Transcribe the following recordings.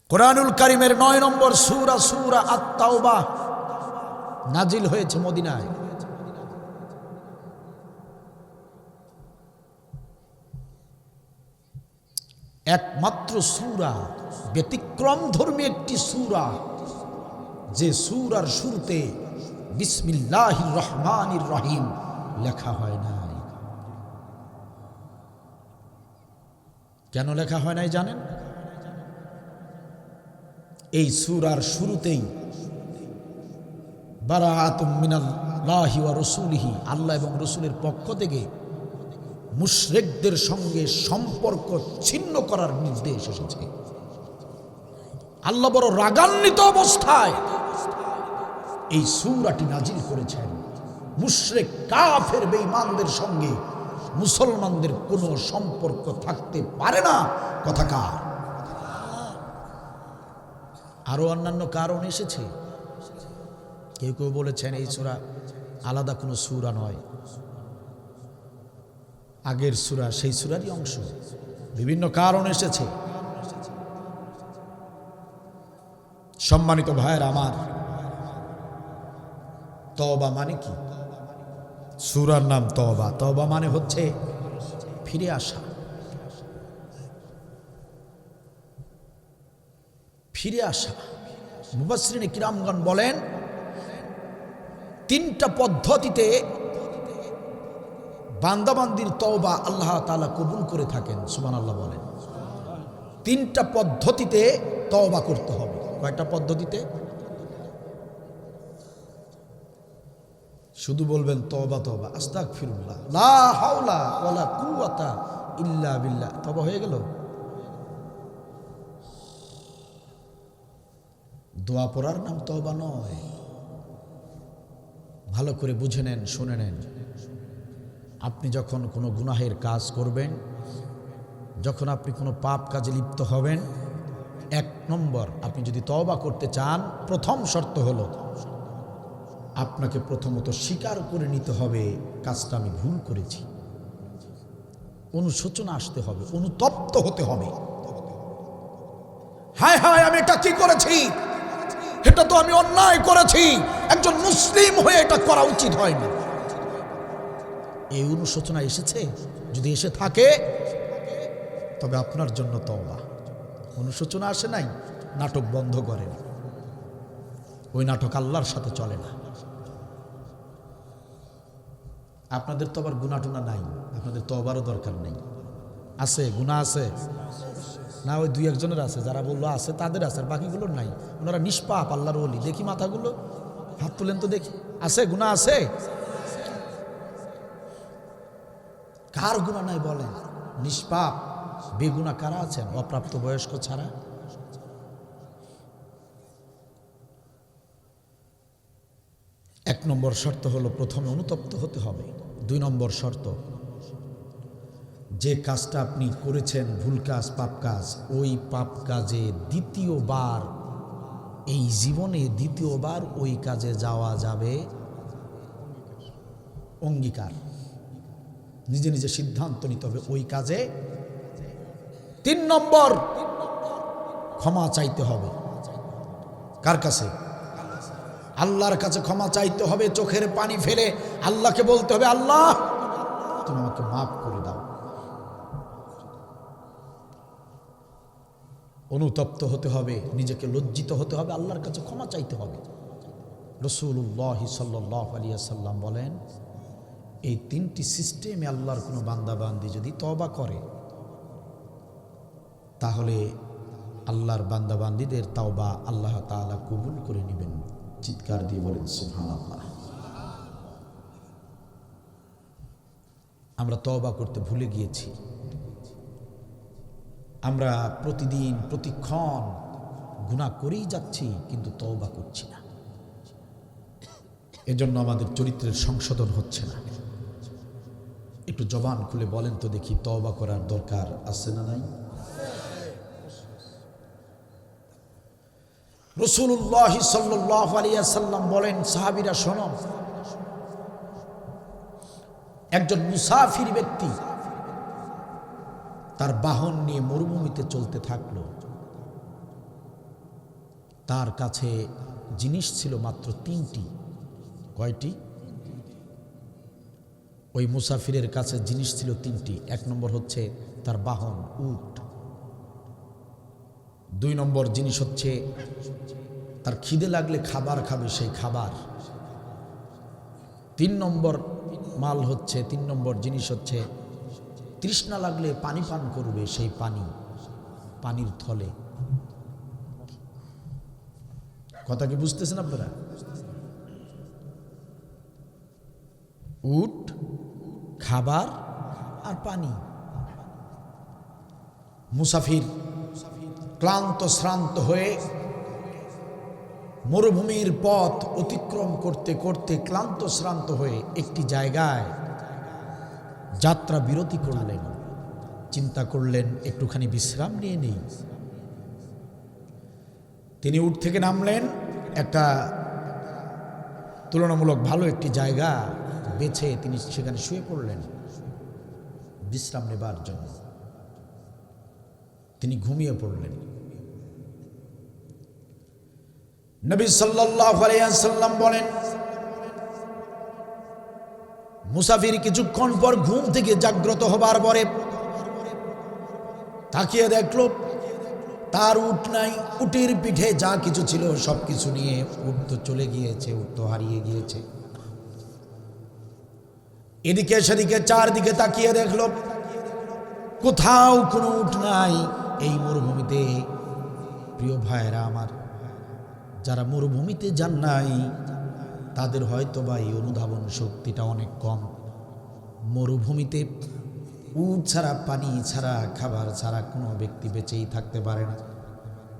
কোরআনুল কারীমের ৯ নম্বর সূরা সূরা আত-তাওবাহ নাজিল হয়েছে মদিনায়। একমাত্র সূরা, ব্যতিক্রম ধর্মী একটি সূরা, যে সূরার শুরুতে বিসমিল্লাহির রহমানির রহিম লেখা হয় নাই। কেন লেখা হয় নাই জানেন? এই সূরার শুরুতেই বারাআতুম মিনাল্লাহি ওয়া রাসূলিহি, আল্লাহ এবং রাসূলের পক্ষ থেকে মুশরিকদের সঙ্গে সম্পর্ক ছিন্ন করার নির্দেশ এসেছে। আল্লাহ বড় রাগান্বিত অবস্থায় এই সূরাটি নাজিল করেছেন। মুশরিক কাফের বেঈমানদের সঙ্গে মুসলমানদের কোনো সম্পর্ক থাকতে পারে না। কথা কার? আরো অন্যান্য কারণ এসেছে। কেউ কেউ বলেছেন এই সূরা আলাদা কোনো সূরা নয়, আগের সূরা সেই সূরারই অংশ। বিভিন্ন কারণ এসেছে। সম্মানিত ভাইয়ের আমার, তওবা মানে কি? সূরার নাম তওবা। তওবা মানে হচ্ছে ফিরে আসা। ফিরে আসা। মুফাসসিরিনে কিরামগণ বলেন ৩টা পদ্ধতিতে বান্দাবান্দির তওবা আল্লাহ তাআলা কবুল করে থাকেন। সুবহানাল্লাহ বলেন। ৩টা পদ্ধতিতে তওবা করতে হবে। কয়টা পদ্ধতিতে? শুধু বলবেন তওবা তওবা, আস্তাগফিরুল্লাহ, লা হাওলা ওয়ালা কুওয়াতা ইল্লা বিল্লাহ, তওবা হয়ে গেল? দোয়া পড়ার নাম তওবা নয়। ভালো করে বুঝে নেন, শুনে নেন। আপনি যখন কোনো গুনাহের কাজ করবেন, যখন আপনি কোনো পাপ কাজে লিপ্ত হবেন, ১ নম্বর, আপনি যদি তওবা করতে চান, প্রথম শর্ত হলো আপনাকে প্রথমত স্বীকার করে নিতে হবে কাজটা আমি ভুল করেছি। অনুশোচনা আসতে হবে, অনুতপ্ত হতে হবে। হায় হায়, আমি এটা কি করেছি, এটা তো আমি অন্যায় করেছি, একজন মুসলিম হয়ে এটা করা উচিত হয়নি। এই অনুশোচনা এসেছে? যদি এসে থাকে তবে আপনার জন্য তওবা। অনুশোচনা আসে নাই, নাটক বন্ধ করেন। ওই নাটক আল্লাহর সাথে চলে না। আপনাদের তো আবার গুনাহ টুনা নাই, আপনাদের তওবারও দরকার নেই। আছে গুনাহ আছে না? ওই ২-১ জনের আছে, যারা বললো আছে তাদের আছে, আর বাকিগুলোর নাই। ওনারা নিষ্পাপ, আল্লাহর ওলি। দেখি মাথাগুলো, হাত তুলেন তো দেখি। আছে গুনাহ আছে? কার গুনাহ নাই বলেন? নিষ্পাপ বেগুনাহ কারা আছেন অপ্রাপ্ত বয়স্ক ছাড়া? এক নম্বর শর্ত হলো প্রথমে অনুতপ্ত হতে হবে। ২ নম্বর শর্ত, যে কাজটা আপনি করেছেন ভুল কাজ, পাপ কাজ, ওই পাপ কাজে দ্বিতীয়বার, এই জীবনে দ্বিতীয়বার ওই কাজে যাওয়া যাবে অঙ্গীকার, নিজে নিজে সিদ্ধান্ত নিতে হবে ওই কাজে। ৩ নম্বর, ক্ষমা চাইতে হবে। কার কাছে? আল্লাহর কাছে ক্ষমা চাইতে হবে। চোখের পানি ফেলে আল্লাহকে বলতে হবে, আল্লাহ তুমি আমাকে মাফ করে দাও। অনুতপ্ত হতে হবে, নিজেকে লজ্জিত হতে হবে, আল্লাহর কাছে ক্ষমা চাইতে হবে। রাসূলুল্লাহ সাল্লাল্লাহু আলাইহি ওয়াসাল্লাম বলেন, এই ৩টি সিস্টেমে আল্লাহর কোনো বান্দা বান্দি যদি তওবা করে, তাহলে আল্লাহর বান্দা বান্দিদের তওবা আল্লাহ তাআলা কবুল করে নেবেন। চিৎকার দিয়ে বলেন সুবহানাল্লাহ। আমরা তওবা করতে ভুলে গিয়েছি। আমরা প্রতিদিন প্রতিক্ষণ গুনাহ করেই যাচ্ছি, কিন্তু তওবা করছি না। এজন্য আমাদের চরিত্রের সংশোধন হচ্ছে না। একটু জবান খুলে বলেন তো দেখি, তওবা করার দরকার আছে না নাই? রাসূলুল্লাহ সাল্লাল্লাহু আলাইহি ওয়াসাল্লাম বলেন, সাহাবীরা শোনো, একজন মুসাফির ব্যক্তি তার বাহন নিয়ে মরুভূমিতে চলতে থাকলো। তার কাছে জিনিস ছিল মাত্র 3টি। কয়টি? ওই মুসাফিরের কাছে জিনিস ছিল 3টি। 1 নম্বর হচ্ছে তার বাহন উট, 2 নম্বর জিনিস হচ্ছে তার খিদে লাগলে খাবার খাবে সেই খাবার, 3 নম্বর মাল হচ্ছে 3 নম্বর জিনিস হচ্ছে তৃষ্ণা লাগলে পানি পান করবে সেই পানি, পানির থলে। কথা কি বুঝতেছেন আপনারা? উট, খাবার আর পানি। মুসাফির ক্লান্ত শ্রান্ত হয়ে মরুভূমির পথ অতিক্রম করতে করতে ক্লান্ত শ্রান্ত হয়ে একটি জায়গায় যাত্রা বিরতি করলেন। চিন্তা করলেন একটুখানি বিশ্রাম নিয়ে নেই। তিনি উট থেকে নামলেন, একটা তুলনামূলক ভালো একটি জায়গা বেছে তিনি সেখানে শুয়ে পড়লেন বিশ্রাম নেবার জন্য। তিনি ঘুমিয়ে পড়লেন। নবী সাল্লাল্লাহু আলাইহি ওয়াসাল্লাম বলেন, মুসাফির কিছুক্ষণ পর ঘুম থেকে জাগ্রত হবার পরে তাকিয়ে দেখল তার উট নাই। উটের পিঠে যা কিছু ছিল সব কিছু নিয়ে উট তো চলে গিয়েছে, উট তো হারিয়ে গিয়েছে। এদিকে সেদিকে চারদিকে তাকিয়ে দেখল কোথাও কোনো উট নাই। এই মরুভূমিতে, প্রিয় ভাইয়েরা আমার, যারা মরুভূমিতে যান নাই তাদের হয়তো বা এই অনুধাবন শক্তিটা অনেক কম। মরুভূমিতে উট ছাড়া, পানি ছাড়া, খাবার ছাড়া কোনো ব্যক্তি বেঁচেই থাকতে পারে না।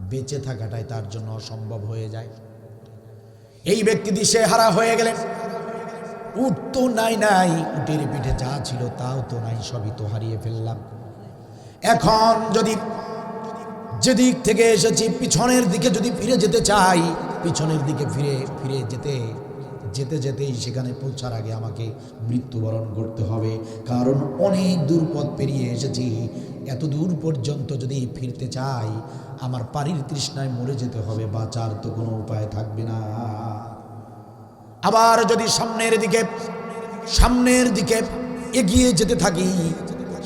বেঁচে থাকাটাই তার জন্য অসম্ভব হয়ে যায়। এই ব্যক্তি দিশেহারা হয়ে গেলেন। উট তো নাই, উটের পিঠে যা ছিল তাও তো নাই, সবই তো হারিয়ে ফেললাম। এখন যদি যেদিক থেকে এসেছি পিছনের দিকে যদি ফিরে যেতে চাই, পিছনের দিকে ফিরে যেতেই সেখানে পৌঁছার আগে আমাকে মৃত্যুবরণ করতে হবে, কারণ অনেক দূর পথ পেরিয়ে এসেছি। এত দূর পর্যন্ত যদি ফিরতে চাই আমার পানির তৃষ্ণায় মরে যেতে হবে, বাঁচার তো কোনো উপায় থাকবে না। আবার যদি সামনের দিকে এগিয়ে যেতে থাকি,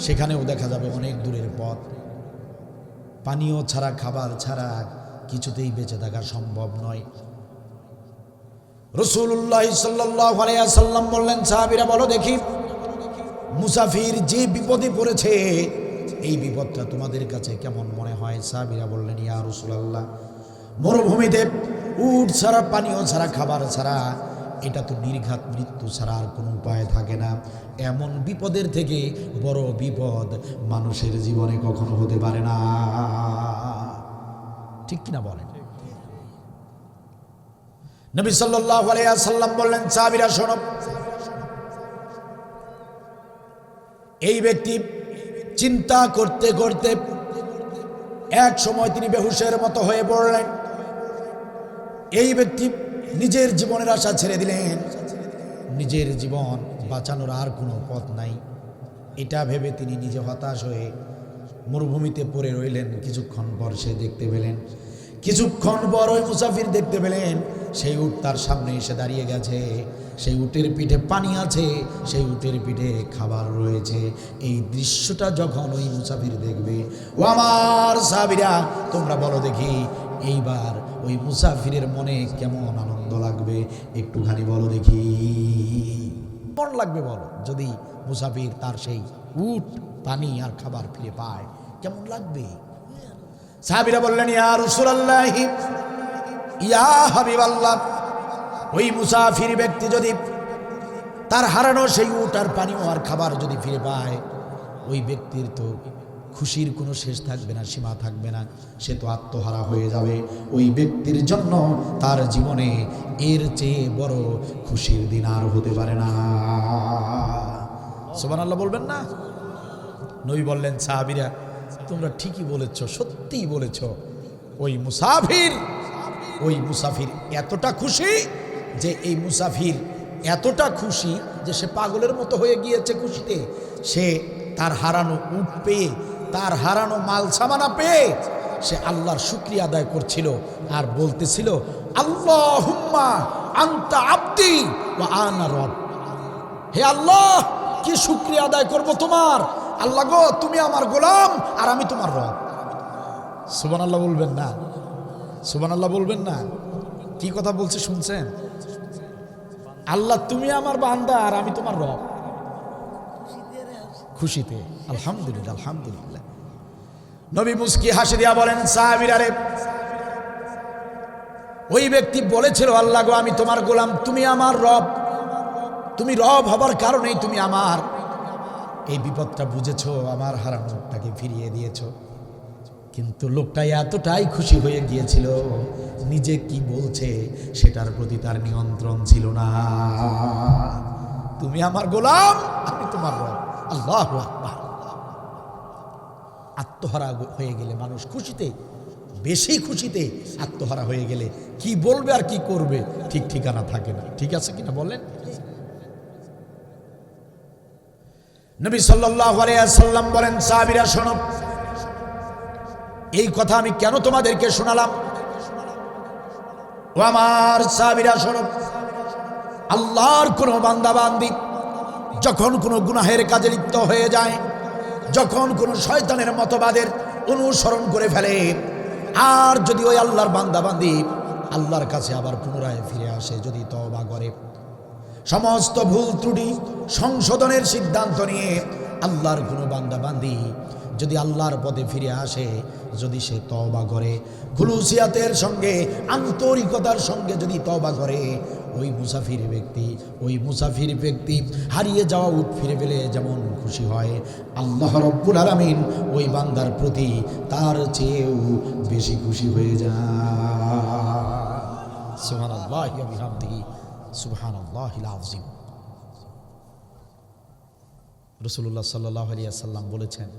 সেখানেও দেখা যাবে অনেক দূরের পথ। পানীয় ছাড়া, খাবার ছাড়া কিছুতেই বেঁচে থাকা সম্ভব নয়। রাসূলুল্লাহ সাল্লাল্লাহু আলাইহি ওয়াসাল্লাম বললেন, সাহাবীরা বলো দেখি, মুসাফির যে বিপদে পড়েছে এই বিপদটা তোমাদের কাছে কেমন মনে হয়? সাহাবীরা বললেন, ইয়া রাসূলুল্লাহ, মরুভূমিতে উট ছাড়া, পানীয় ছাড়া, খাবার ছাড়া, এটা তো নির্ঘাত মৃত্যু ছাড়া আর কোনো উপায় থাকে না। এমন বিপদের থেকে বড় বিপদ মানুষের জীবনে কখনো হতে পারে না। ঠিক কিনা বলেন? নবী সাল্লাল্লাহু আলাইহি ওয়াসাল্লাম বললেন, সাহাবীরা শোনো, এই ব্যক্তি চিন্তা করতে করতে এক সময় তিনি বেহুশের মতো হয়ে পড়লেন। এই ব্যক্তি নিজের জীবনের আশা ছেড়ে দিলেন, নিজের জীবন বাঁচানোর আর কোনো পথ নাই। এটা ভেবে তিনি নিজে হতাশ হয়ে মরুভূমিতে পড়ে রইলেন। কিছুক্ষণ পর ওই মুসাফির দেখতে পেলেন সেই উট তার সামনে এসে দাঁড়িয়ে গেছে। সেই উটের পিঠে পানি আছে, সেই উটের পিঠে খাবার রয়েছে। এই দৃশ্যটা যখন ওই মুসাফির দেখবে, ও আমার সাহাবীরা তোমরা বলো দেখি, এইবার ওই মুসাফিরের মনে কেমন আনন্দ লাগবে? একটুখানি বলো দেখি, কেমন লাগবে বলো? যদি মুসাফির তার সেই উট, পানি আর খাবার ফিরে পায়, কেমন লাগবে? সাহাবীরা বললেন, ইয়া রাসূলুল্লাহ, ইয়া হাবিবাল্লাহ, ওই মুসাফির ব্যক্তি যদি তার হারানো সেই উট আর পানি আর খাবার যদি ফিরে পায়, ওই ব্যক্তির তো খুশির কোনো শেষ থাকবে না, সীমা থাকবে না। সে তো আত্মহারা হয়ে যাবে। ওই ব্যক্তির জন্য তার জীবনে এর চেয়ে বড় খুশির দিন আর হতে পারে না। সুবহানাল্লাহ বলবেন না? নবী বললেন, সাহাবীরা তোমরা ঠিকই বলেছ, সত্যিই বলেছ। ওই মুসাফির এতটা খুশি যে এই মুসাফির এতটা খুশি যে সে পাগলের মতো হয়ে গিয়েছে খুশিতে। সে তার হারানো উট পেয়ে, তার হারানো মাল সামানা পেয়ে সে আল্লাহর শুকরিয়া আদায় করছিল আর বলতেছিল, আল্লাহুম্মা আনতা আবদি ওয়া আনা রব। হে আল্লাহ, কি শুকরিয়া আদায় করব তোমার। আল্লাহ গো, তুমি আমার গোলাম আর আমি তোমার রব। সুবহানাল্লাহ বলবেন না? সুবহানাল্লাহ বলবেন না? কি কথা বলছে শুনছেন? আল্লাহ তুমি আমার বান্দা আর আমি তোমার রব। খুশিতে আলহামদুলিল্লাহ, আলহামদুলিল্লাহ। নবী মুস্কি হাসি দিয়া বলেন, সাহাবীরা রে, ওই ব্যক্তি বলেছিল, আল্লাহ গো, আমি তোমার গোলাম, তুমি আমার রব। তুমি রব হবার কারণেই তুমি আমার এই বিপদটা বুঝেছো, আমার হারানোটাকে ফিরিয়ে দিয়েছো। কিন্তু লোকটা এতটাই খুশি হয়ে গিয়েছিল, নিজে কি বলছে সেটার প্রতি তার নিয়ন্ত্রণ ছিল না। তুমি আমার গোলাম, আমি তোমার রব। আল্লাহু আকবার। আত্মহারা হয়ে গেলে মানুষ খুশিতে, বেশি খুশিতে আত্মহারা হয়ে গেলে কি বলবে আর কি করবে ঠিক ঠিকানা থাকে না। ঠিক আছে কিনা বলেন? নবী সাল্লাল্লাহু আলাইহি ওয়াসাল্লাম বলেন, সাহাবীরা শোনো, এই কথা আমি কেন তোমাদেরকে শোনালাম? ও আমার সাহাবীরা শোনো, আল্লাহর কোনো বান্দা বান্দি যখন কোনো গুনাহের কাজে লিপ্ত হয়ে যায়, যখন কোনো শয়তানের মতবাদের অনুসরণ করে ফেলে, আর যদি ওই আল্লাহর বান্দা বান্দি আল্লাহর কাছে আবার পুনরায় ফিরে আসে, যদি তওবা করে, সমস্ত ভুল ত্রুটি সংশোধনের সিদ্ধান্ত নিয়ে আল্লাহর কোনো বান্দা বান্দি যদি আল্লাহর পথে ফিরে আসে, যদি সে তওবা করে, খুলুসিয়াতের সঙ্গে, আন্তরিকতার সঙ্গে যদি তওবা করে, ওই মুসাফির ব্যক্তি হারিয়ে যাওয়া উট ফিরে পেলে যেমন খুশি হয়, আল্লাহ রব্বুল আলামিন ওই বান্দার প্রতি তার চেয়েও বেশি খুশি হয়ে যায়। সুবহানাল্লাহি ওয়া বিহামদিহি, সুবহানাল্লাহিল আযীম। রাসূলুল্লাহ সাল্লাল্লাহু আলাইহি ওয়াসাল্লাম বলেছেন,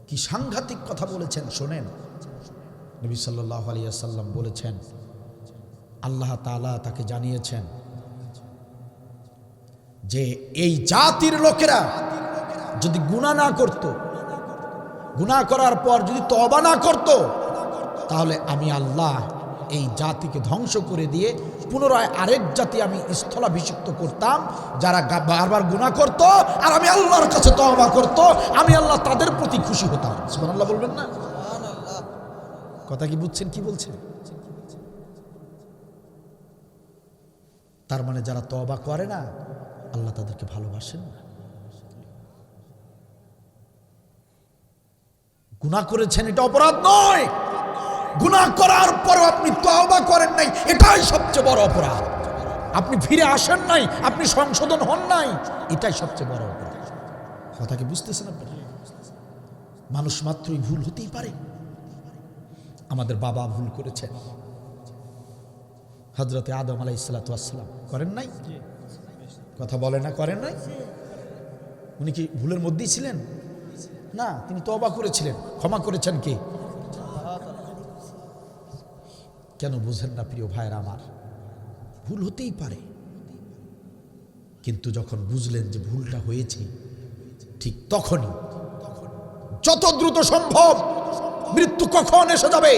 কি সাংঘাতিক কথা বলেছেন শোনেন। নবী সাল্লাল্লাহু আলাইহি ওয়াসাল্লাম বলেছেন, আল্লাহ তাআলা তাকে জানিয়েছেন যে এই জাতির লোকেরা যদি গুনাহ না করত, গুনাহ করার পর যদি তওবা না করত, তাহলে আমি আল্লাহ এই জাতিকে ধ্বংস করে দিয়ে পুনরায় আরেক জাতি আমি স্থলাভিষিক্ত করতাম, যারা বারবার গুনাহ করত আর আমি আল্লাহর কাছে তওবা করত, আমি আল্লাহ তাদের প্রতি খুশি হতাম। সুবহানাল্লাহ বলবেন না? কথা কি বুঝছেন কি বলছেন? তার মানে যারা তওবা করে না, আল্লাহ তাদেরকে ভালোবাসেন না। গুনাহ করেছেন এটা অপরাধ নয়, গুনাহ করার পরও আপনি তওবা করেন নাই, এটাই সবচেয়ে বড় অপরাধ। আপনি ফিরে আসেন নাই, আপনি সংশোধন হন নাই, এটাই সবচেয়ে বড় অপরাধ। কথা কি বুঝতেছেন আপনারা? মানুষ মাত্রই ভুল হতেই পারে। আমাদের বাবা ভুল করেছেন, হযরতে আদম আলাইহিস সালাতু ওয়াস সালাম করেন নাই? কথা বলে না, করেন নাই? উনি কি ভুলের মধ্যেই ছিলেন? না, তিনি তওবা করেছিলেন, ক্ষমা করেছেন কে? কেন বুঝেন না প্রিয় ভাইরা আমার? ভুল হতেই পারে, কিন্তু যখন বুঝলেন যে ভুলটা হয়েছে, ঠিক তখনই যত দ্রুত সম্ভব, মৃত্যু কখন এসে যাবে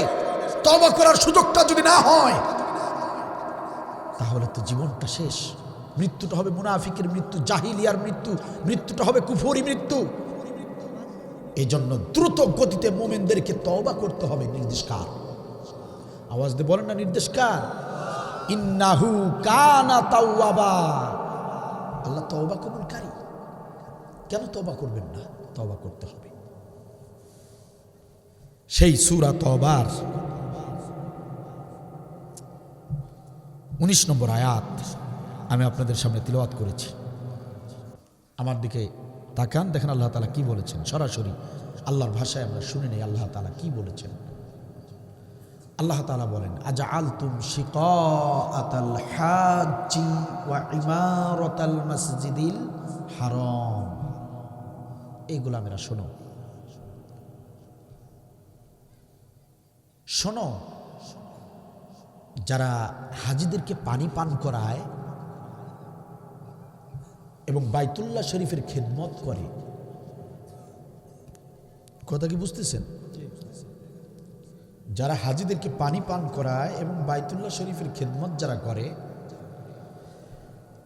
তওবা করার সুযোগটা যদি না হয়, তাহলে তো জীবনটা শেষ। মৃত্যুটা হবে মুনাফিকের মৃত্যু, জাহিলিয়ার মৃত্যু, মৃত্যুটা হবে কুফরি মৃত্যু। এই জন্য দ্রুত গতিতে মুমিনদেরকে তওবা করতে হবে। নির্দেশকার, আওয়াজ দিয়ে বলেন না, নির্দেশকার। ইন্নাহু কানা তাওয়াবা, আল্লাহ তওবা কবুলকারী। কেন তওবা করবেন না? তওবা করতে হবে। সেই সূরা তওবার 19 নম্বর আয়াত আমি আপনাদের সামনে তিলাওয়াত করেছি। আমার দিকে তাকান, দেখেন আল্লাহ তাআলা কি বলেছেন। সরাসরি আল্লাহর ভাষায় আমরা শুনে নেই আল্লাহ তাআলা কি বলেছেন। আল্লাহ তাআলা বলেন, আজআলতুম শিকাআতাল হাজ্জি ওয়া ইমারাতাল মাসজিদিল হারাম। এই গোলামেরা শোনো, শোনো, যারা হাজিদেরকে পানি পান করায় এবং বাইতুল্লাহ শরীফের খেদমত করে, কথা কি বুঝতেছেন? যারা হাজিদেরকে পানি পান করায় এবং বাইতুল্লাহ শরীফের খেদমত যারা করে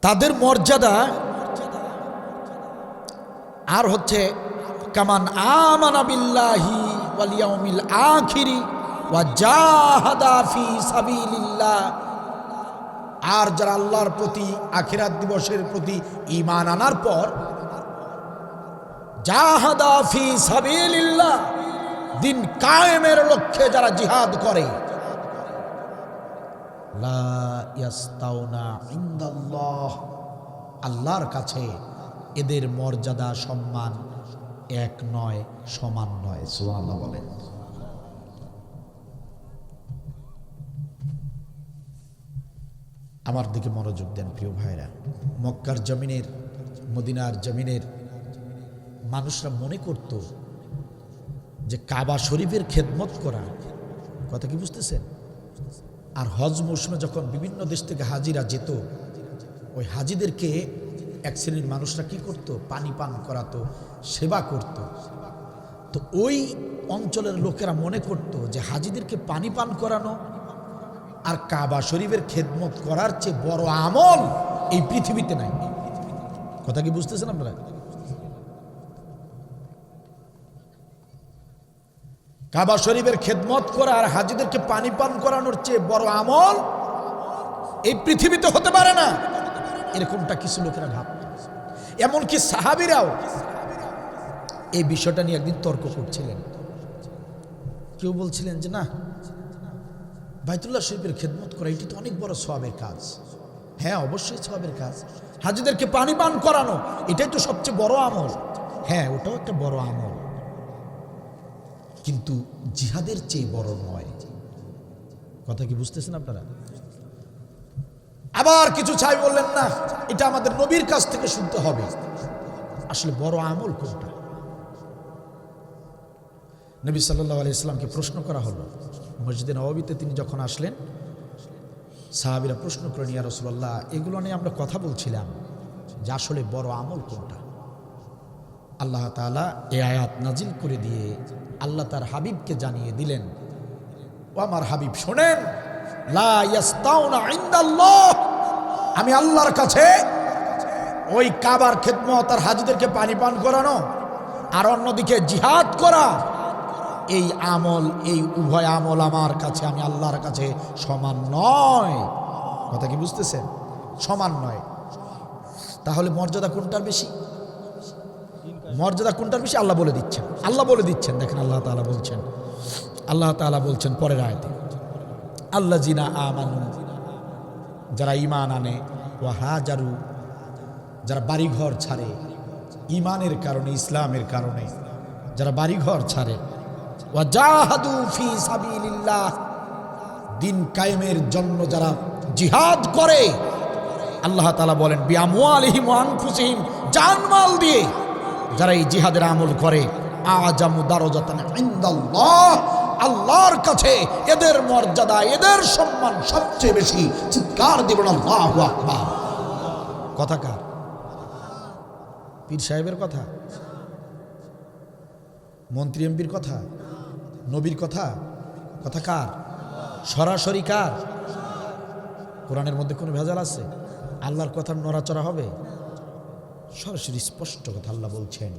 তাদের মর্যাদা আর হচ্ছে কামান আমানা বিল্লাহি ওয়াল ইয়াউমিল আখিরি ওয়া জাহাদা ফি সাবিলিল্লাহ, আর যারা আল্লাহর প্রতি আখিরাত দিবসের প্রতি ঈমান আনার পর জাহাদা ফি সাবিলিল্লাহ দিন কায়েমের লক্ষ্যে যারা জিহাদ করে, লা ইয়াস্তাউনা ইনদাল্লাহ, আল্লাহর কাছে এদের মর্যাদা সম্মান এক নয়, সমান নয়। সুবহানাল্লাহ বলেন। আমার দিকে মনোযোগ দেন প্রিয় ভাইরা। মক্কার জমিনের, মদিনার জমিনের মানুষরা মনে করত যে কাবা শরীফের খেদমত করা, কথা কি বুঝতেছেন? আর হজ মৌসুমে যখন বিভিন্ন দেশ থেকে হাজিরা যেত, ওই হাজিদেরকে এক শ্রেণীর মানুষরা কি করত? পানি পান করাতো, সেবা করত। তো ওই অঞ্চলের লোকেরা মনে করত যে হাজিদেরকে পানি পান করানো আর কাবা শরীফের খেদমত করার চেয়ে বড় আমল এই পৃথিবীতে নাই। কথা কি বুঝতেছেন আপনারা? কাবা শরীফের খেদমত করা আর হাজিদেরকে পানি পান করানোর চেয়ে বড় আমল এই পৃথিবীতে হতে পারে না, এরকমটা কিছু লোকেরা ভাবত। এমনকি সাহাবীরাও এই বিষয়টা নিয়ে একদিন তর্ক করছিলেন। কেউ বলছিলেন যে না, বাইতুল্লাহ শরীফের খেদমত করা এটি তো অনেক বড় সওয়াবের কাজ। হ্যাঁ, অবশ্যই সওয়াবের কাজ। হাজিদেরকে পানি পান করানো এটাই তো সবচেয়ে বড় আমল। হ্যাঁ, ওটাও একটা বড় আমল, কিন্তু জিহাদের চেয়ে বড় নয়। কথা কি বুঝতেছেন আপনারা? আবার কিছু ছাই বললেন না, এটা আমাদের নবীর কাছ থেকে শুনতে হবে। আসলে বড় আমল কোনটা? নবী সাল্লাল্লাহু আলাইহি সাল্লামকে প্রশ্ন করা হলো মসজিদে নববীতে। তিনি যখন আসলেন, সাহাবীরা প্রশ্ন করেন, ইয়া রাসূলুল্লাহ, এগুলো নিয়ে আমরা কথা বলছিলাম যে আসলে বড় আমল কোনটা। আল্লাহ তাআলা এই আয়াত নাজিল করে দিয়ে আল্লাহ তার হাবিবকে জানিয়ে দিলেন, ও আমার হাবিব শোনেন, লা ইয়াস্তাউনা ইনদাল্লাহ, আমি আল্লাহর কাছে ওই কাবার খেদমত আর হাজিদেরকে পানি পান করানো আর অন্যদিকে জিহাদ করা, এই আমল, এই উভয় আমল আমার কাছে, আমি আল্লাহর কাছে সমান নয়। কথা কি বুঝতেছেন? সমান নয়। তাহলে মর্যাদা কোনটার বেশি? মর্যাদা কোনটার বেশি? আল্লাহ বলে দিচ্ছেন। আল্লাহ বলে দিচ্ছেন, দেখেন আল্লাহ তাআলা বলছেন, আল্লাহ তাআলা বলছেন পরের আয়াতে, আল্লাযিনা আমানু, যারা ঈমান আনে, ওয়া হাজারু, যারা বাড়িঘর ছাড়ে ঈমানের কারণে, ইসলামের কারণে যারা বাড়িঘর ছাড়ে, ওয়া জাহাদু ফি সাবিলিল্লাহ, দিন কায়েমের জন্য যারা জিহাদ করে, আল্লাহ তাআলা বলেন বিআমওয়ালিহিম ওয়া আনফুসিহিম, জানমাল দিয়ে যারা এই জিহাদের আমল করে, আযামু দারাজাতান ইনদাল্লাহ, আল্লাহর কাছে এদের মর্যাদা, এদের সম্মান সবচেয়ে বেশি। চিৎকার দিবেন আল্লাহু আকবার। কথা কার? পীর সাহেবের কথা? মন্ত্রী এমপির কথা? নবীর কথা? কথা কার? সরাসরি কার? কোরআনের মধ্যে কোনো ভেজাল আছে? আল্লাহর কথার নড়াচড়া হবে? সরাসরি স্পষ্ট কথা আল্লাহ বলছেন,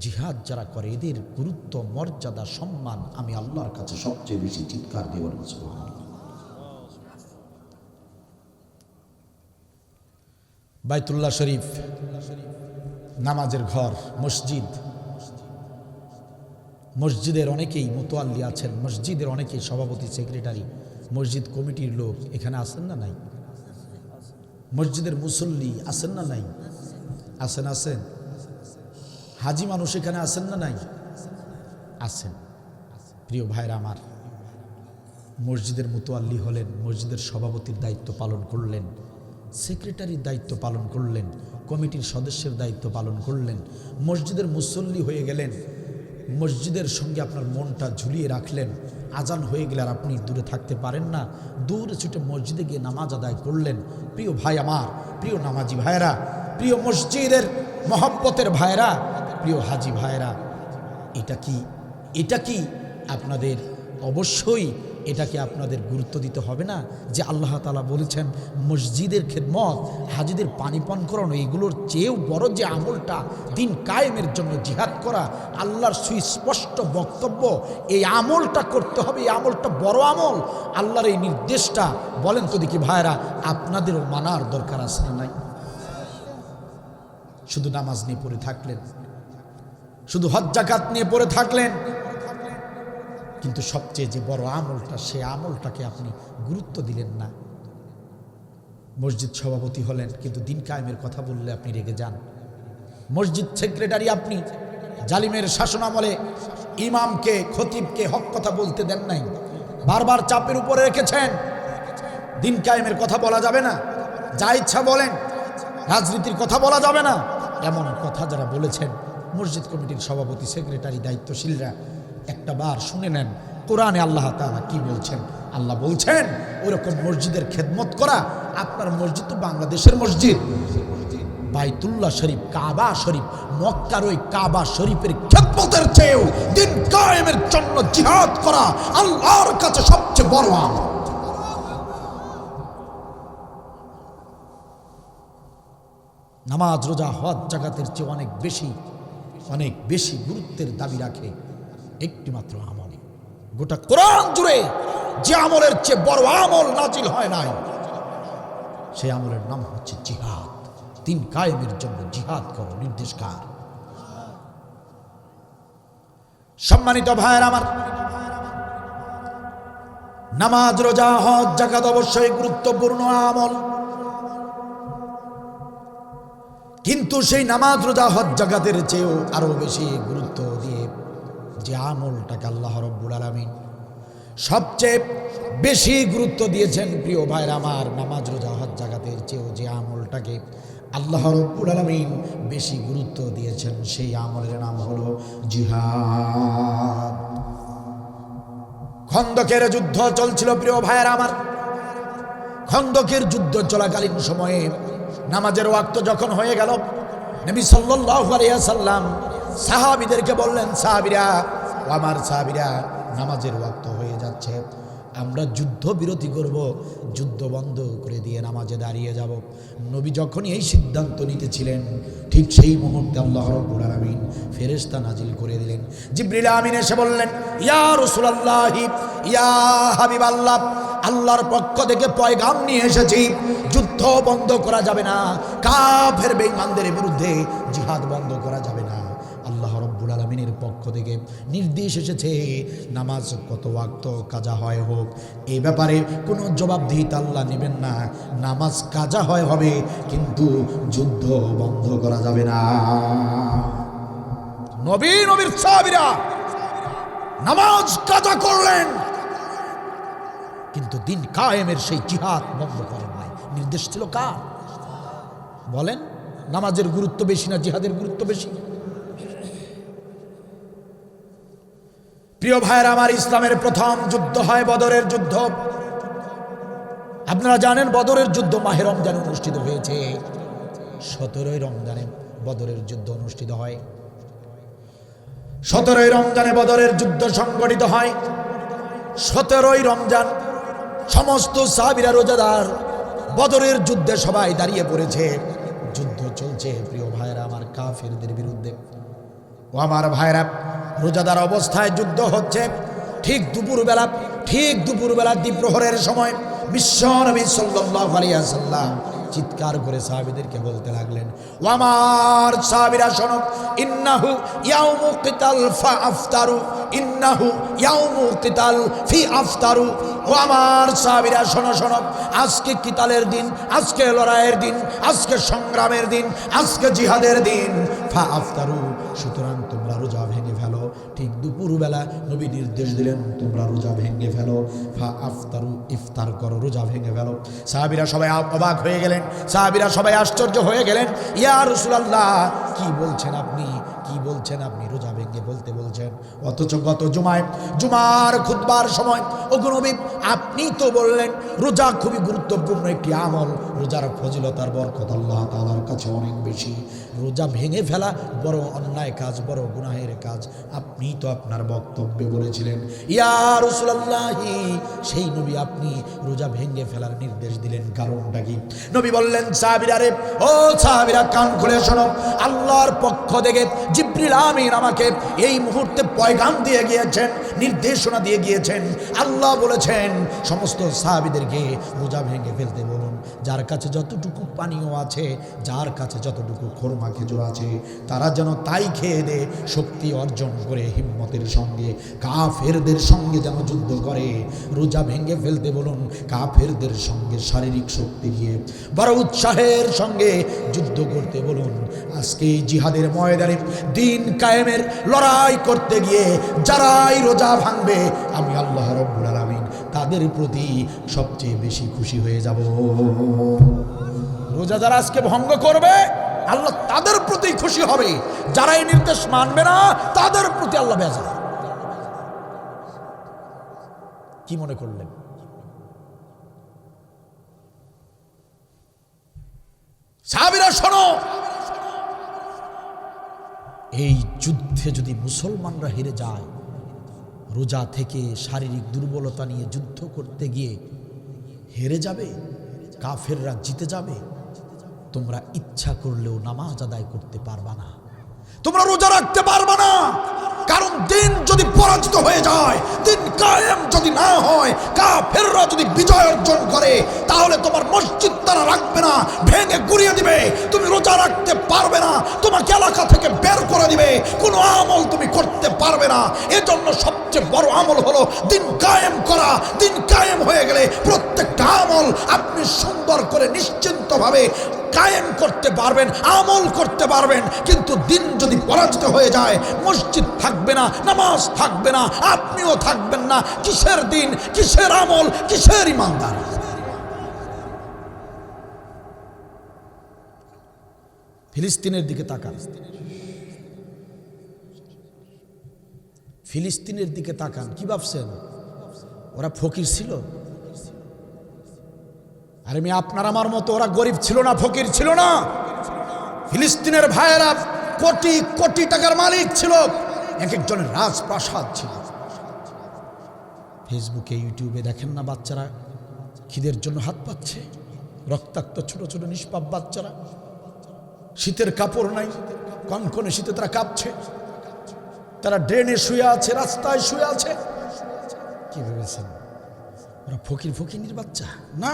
জিহাদ যারা করে এদের গুরুত্ব, মর্যাদা, সম্মান আমি আল্লাহর কাছে সবচেয়ে বেশি। চিৎকার দেওয়ার সুবহানাল্লাহ। বাইতুল্লাহ শরীফ নামাজের ঘর, মসজিদ। মসজিদের অনেকেই মুতাল্লি আছেন, মসজিদের অনেকেই সভাপতি, সেক্রেটারি, মসজিদ কমিটির লোক এখানে আছেন না নাই? মসজিদের মুসল্লি আছেন না নাই? আছেন, আছেন। হাজি মানুষ এখানে আছেন না নাই? আছেন। প্রিয় ভাইরা আমার, মসজিদের মুতাল্লি হলেন, মসজিদের সভাপতির দায়িত্ব পালন করলেন, সেক্রেটারির দায়িত্ব পালন করলেন, কমিটির সদস্যের দায়িত্ব পালন করলেন, মসজিদের মুসল্লি হয়ে গেলেন, মসজিদের সঙ্গে আপনার মনটা ঝুলিয়ে রাখলেন। আজান হয়ে গেলে আর আপনি দূরে থাকতে পারেন না, দূরে ছুটে মসজিদে গিয়ে নামাজ আদায় করলেন। প্রিয় ভাই আমার, প্রিয় নামাজি ভাইরা, প্রিয় মসজিদের মহব্বতের ভাইরা, প্রিয় হাজি ভাইরা, এটা কি আপনাদের অবশ্যই এটাকে আপনাদের গুরুত্ব দিতে হবে না যে আল্লাহ তাআলা বলেছেন মসজিদের খেদমত, হাজিদের পানি পান করানো, এগুলোর চেয়েও বড় যে আমলটা দিন কায়েমের জন্য জিহাদ করা, আল্লাহর সুস্পষ্ট বক্তব্য, এই আমলটা করতে হবে, এই আমলটা বড় আমল। আল্লাহর এই নির্দেশটা বলেন তো দেখি ভাইরা, আপনাদেরও মানার দরকার আছে না নাই? শুধু নামাজ নিয়ে পড়ে থাকলেন, শুধু হজ যাকাত নিয়ে পড়ে থাকলেন, কিন্তু সবচেয়ে যে বড় আমলটা, সে আমলটাকে আপনি গুরুত্ব দিলেন না। মসজিদ সভাপতি হলেন, কিন্তু দিন কায়েমের কথা বললে আপনি রেগে যান। মসজিদ সেক্রেটারি আপনি, জালিমের শাসনামলে ইমামকে, খতিবকে হক কথা বলতে দেন নাই, বারবার চাপের উপরে রেখেছেন। দিন কায়েমের কথা বলা যাবে না, যা ইচ্ছা বলেন, রাজনীতির কথা বলা যাবে না, এমন কথা যারা বলেছেন মসজিদ কমিটির সভাপতি, সেক্রেটারি, দায়িত্বশীলরা একটা বার শুনে নেন কোরআনে আল্লাহ তাআলা কি বলছেন। আল্লাহ বলছেন ওরকম মসজিদের খেদমত করা। আপনার মসজিদ তো বাংলাদেশের মসজিদ, বাইতুল্লাহ শরীফ, কাবা শরীফ, মক্কার ওই কাবা শরীফের খেদমতের চেয়েও দিন কায়েমের জন্য জিহাদ করা আল্লাহর কাছে সবচেয়ে বড় আমল। নামাজ, রোজা, হজ জাকাতের চেয়ে অনেক বেশি গুরুত্বের দাবি রাখে একটি মাত্র আমলে। গোটা কোরআন জুড়ে যে আমলের চেয়ে বড় আমল নাজিল হয় নাই, সেই আমলের নাম হচ্ছে জিহাদ। দিন কায়েমের জন্য জিহাদ করো, নির্দেশকার। সম্মানিত ভাইয়ের আমার, নামাজ, রোজা, হজ, যাকাত অবশ্যই গুরুত্বপূর্ণ আমল, কিন্তু সেই নামাজ, রোজা, হজ, যাকাতের চেয়েও আরো বেশি গুরুত্ব দিয়ে যে আমলটাকে আল্লাহ রাব্বুল আলামিন সবচেয়ে বেশি গুরুত্ব দিয়েছেন, প্রিয় ভাইরা আমার, নামাজ, রোজা, হজ, যাকাতের চেয়েও যে আমলটাকে আল্লাহ রাব্বুল আলামিন বেশি গুরুত্ব দিয়েছেন, সেই আমলের নাম হলো জিহাদ। খন্দকের যুদ্ধ চলছিল প্রিয় ভাইরা আমার। খন্দকের যুদ্ধ চলাকালীন সময়ে নামাজের ওয়াক্ত যখন হয়ে গেল, নবী সাল্লাল্লাহু আলাইহি ওয়াসাল্লাম সাহাবীদেরকে বললেন, সাহাবীরা, আমার সাহাবীরা, নামাজের ওয়াক্ত হয়ে যাচ্ছে, আমরা যুদ্ধ বিরতি করব, যুদ্ধ বন্ধ করে দিয়ে নামাজে দাঁড়িয়ে যাব। নবী যখনই এই সিদ্ধান্ত নিতেছিলেন, ঠিক সেই মুহূর্তে আল্লাহ রাব্বুল আলামিন ফেরেশতা নাজিল করে দিলেন। জিবরিল আমিন এসে বললেন, ইয়া রাসূলুল্লাহ, ইয়া হাবিবাল্লাহ, আল্লাহর পক্ষ থেকে পয়গাম নিয়ে এসেছি, যুদ্ধ বন্ধ করা যাবে না, কাফের বেঈমানদের বিরুদ্ধে জিহাদ বন্ধ করা যাবে না। আল্লাহ রাব্বুল আলামিনের পক্ষ থেকে নির্দেশ এসেছে, নামাজ কত ওয়াক্ত কাজা হয় হোক, এই ব্যাপারে কোনো জবাবদিহিতা আল্লাহ নেবেন না। নামাজ কাজা হয় হবে, কিন্তু যুদ্ধ বন্ধ করা যাবে না। নবীর সাহাবীরা নামাজ কাজা করলেন, কিন্তু দিন কায়েমের সেই জিহাদ বন্ধ করেন নাই। নির্দেশ ছিল কার? বলেন, নামাজের গুরুত্ব বেশি না জিহাদের গুরুত্ব বেশি? প্রিয় ভাইয়েরা আমার, ইসলামের প্রথম যুদ্ধ হয় বদরের যুদ্ধ। আপনারা জানেন বদরের যুদ্ধ মাহে রমজানে অনুষ্ঠিত হয়েছে। 17 রমজানে বদরের যুদ্ধ অনুষ্ঠিত হয়। 17 রমজানে বদরের যুদ্ধ সংগঠিত হয়। 17 রমজান সমস্ত সাহাবীরা রোজাদার, বদরের যুদ্ধে সবাই দাঁড়িয়ে পড়েছে। যুদ্ধ চলছে প্রিয় ভাইয়েরা আমার, কাফেরদের বিরুদ্ধে। ও আমার ভাইয়েরা, রোজাদার অবস্থায় যুদ্ধ হচ্ছে। ঠিক দুপুরবেলা দ্বিপ্রহরের সময় বিশ্বনবী সাল্লাল্লাহু আলাইহি ওয়াসাল্লাম চিৎকার করে সাহাবীদেরকে বলতে লাগলেন, ও আমার সাহাবীরা শোনো, ইন্নাহু ইয়াউমু কিতাল ফা আফতারু, ইন্নাহু ইয়াউমু কিতাল ফি আফতারু। ও আমার সাহাবীরা শোনো, আজকে কিতালের দিন, আজকে লড়াইয়ের দিন, আজকে সংগ্রামের দিন, আজকে জিহাদের দিন। ফা আফতারু, সুতরাং তোমরা রোজা ভেঙে ফেলো। ঠিক দুপুরবেলা নবী নির্দেশ দিলেন, তোমরা রোজা ভেঙে ফেলো। ফা আফতারু, ইফতার করো, রোজা ভেঙে ফেলো। সাহাবীরা সবাই অবাক হয়ে গেলেন, সাহাবীরা সবাই আশ্চর্য হয়ে গেলেন। ইয়া রাসূলুল্লাহ, কি বলছেন আপনি? কি বলছেন? বলছেন, আপনি রোজা ভেঙে বলতে বলছেন। অথচ গত জুমার খুতবার সময় ওগো নবী আপনি তো বললেন রোজা খুবই গুরুত্বপূর্ণ একটি আমল, রোজার ফজিলতার বরকত আল্লাহ তাআলার কাছে অনেক বেশি। রোজা ভেঙে ফেলা বড় অন্যায় কাজ, বড় গুনাহের কাজ। আপনি তো আপনার বক্তব্যে বলেছিলেন ইয়া রাসূলুল্লাহি, সেই নবী আপনি রোজা ভেঙে ফেলার নির্দেশ দিলেন, কারণটা কি? নবী বললেন সাহাবীরা রে, ও সাহাবীরা কান খুলে শোনো, আল্লাহর পক্ষ থেকে জিবরিল আমিন আমাকে এই মুহূর্তে পয়গাম দিয়ে গিয়েছেন, নির্দেশনা দিয়ে গিয়েছেন। আল্লাহ বলেছেন সমস্ত সাহাবীদেরকে রোজা ভেঙে ফেলতে বলুন। যার কাছে যতটুকু পানীয় আছে, যার কাছে যতটুকু খোরমা খেজুর আছে, তারা যেন তাই খেয়ে দে, শক্তি অর্জন করে হিম্মতের সঙ্গে কাফেরদের সঙ্গে যেন যুদ্ধ করে। রোজা ভেঙে ফেলতে বলুন, কাফেরদের সঙ্গে শারীরিক শক্তি দিয়ে বড় উৎসাহের সঙ্গে যুদ্ধ করতে বলুন। আজকে জিহাদের ময়দানে দিন কায়েমের লড়াই করতে গিয়ে যারাই রোজা ভাঙবে, আমি আল্লাহ রাব্বুল আলামিন তাদের প্রতি সবচেয়ে বেশি খুশি হয়ে যাব। রোজা যারা আজকে ভঙ্গ করবে, আল্লাহ তাদের প্রতি খুশি হবে। যারা এই নির্দেশ মানবে না, তাদের প্রতি আল্লাহ বেজার। কি মনে করলেন? সাহাবীরা শোনো, এই যুদ্ধে যদি মুসলমানরা হেরে যায়, রোজা থেকে শারীরিক দুর্বলতা নিয়ে যুদ্ধ করতে গিয়ে হেরে যাবে, কাফেররা জিতে যাবে, তোমরা ইচ্ছা করলেও নামাজ আদায় করতে পারবা না, তোমরা রোজা রাখতে পারবা না। কারণ দিন যদি পরাজিত হয়ে যায়, দিন কায়েম যদি না হয়, কাফেররা যদি বিজয় অর্জন করে, তাহলে তোমার মসজিদ তারা রাখবে না, ভেঙে গুড়িয়ে দিবে। তুমি রোজা রাখতে পারবে না, তোমাকে এলাকা থেকে বের করে দিবে, কোনো আমল তুমি করতে পারবে না। এজন্য সবচেয়ে বড় আমল হলো দিন কায়েম করা। দিন কায়েম হয়ে গেলে প্রত্যেকটা আমল আপনি সুন্দর করে নিশ্চিন্তভাবে কায়েম করতে পারবেন, আমল করতে পারবেন। কিন্তু দিন যদি পরাজিত হয়ে যায়, মসজিদ থাকবে না, নামাজ থাকবে না, আপনিও থাকবেন না, কিসের দিন, কিসের আমল, কিসের ইমানদার? ফিলিস্তিনের দিকে তাকান, ফিলিস্তিনের দিকে তাকান। কি ভাবছেন ওরা ফকির ছিল? আরে আমি আপনার আমার মতো ওরা গরিব ছিল না, ফকির ছিল না। ফিলিস্তিনের ভাইয়েরা কোটি কোটি টাকার মালিক ছিল, এক একজনের রাজপ্রাসাদ ছিল। ফেসবুকে ইউটিউবে দেখেন না, বাচ্চারা খিদের জন্য হাত পাচ্ছে, রক্তাক্ত ছোট ছোট নিষ্পাপ বাচ্চারা, শীতের কাপড় নাই, কনকনে শীতে তারা কাঁপছে, তারা ড্রেনে শুয়ে আছে, রাস্তায় শুয়ে আছে। কি ভেবেছেন ওরা ফকির ফকিনীর বাচ্চা? না,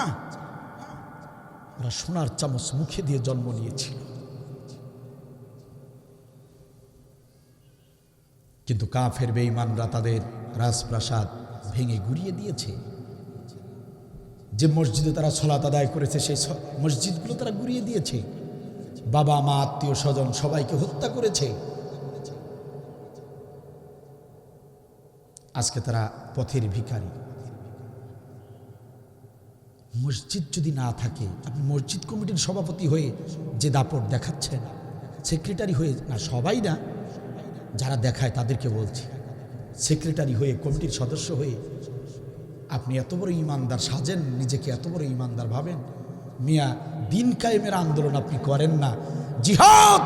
ওরা সোনার চামচ মুখে দিয়ে জন্ম নিয়েছিল। কিন্তু কাফের বেঈমানরা তাদের রাজপ্রাসাদ ভেঙে গুড়িয়ে দিয়েছে। যে মসজিদে তারা সালাত আদায় করেছে, সেই মসজিদগুলো তারা গুড়িয়ে দিয়েছে। বাবা মা আত্মীয় স্বজন সবাইকে হত্যা করেছে। আজকে তারা পথের ভিখারি। মসজিদ যদি না থাকে, আপনি মসজিদ কমিটির সভাপতি হয়ে যে দাপট দেখাচ্ছেন, সেক্রেটারি হয়ে না, সবাই না, যারা দেখায় তাদেরকে বলছি, সেক্রেটারি হয়ে, কমিটির সদস্য হয়ে আপনি এত বড় ইমানদার সাজেন, নিজেকে এত বড় ইমানদার ভাবেন। মিয়া, দিন কায়েমের আন্দোলন আপনি করেন না। জিহাদ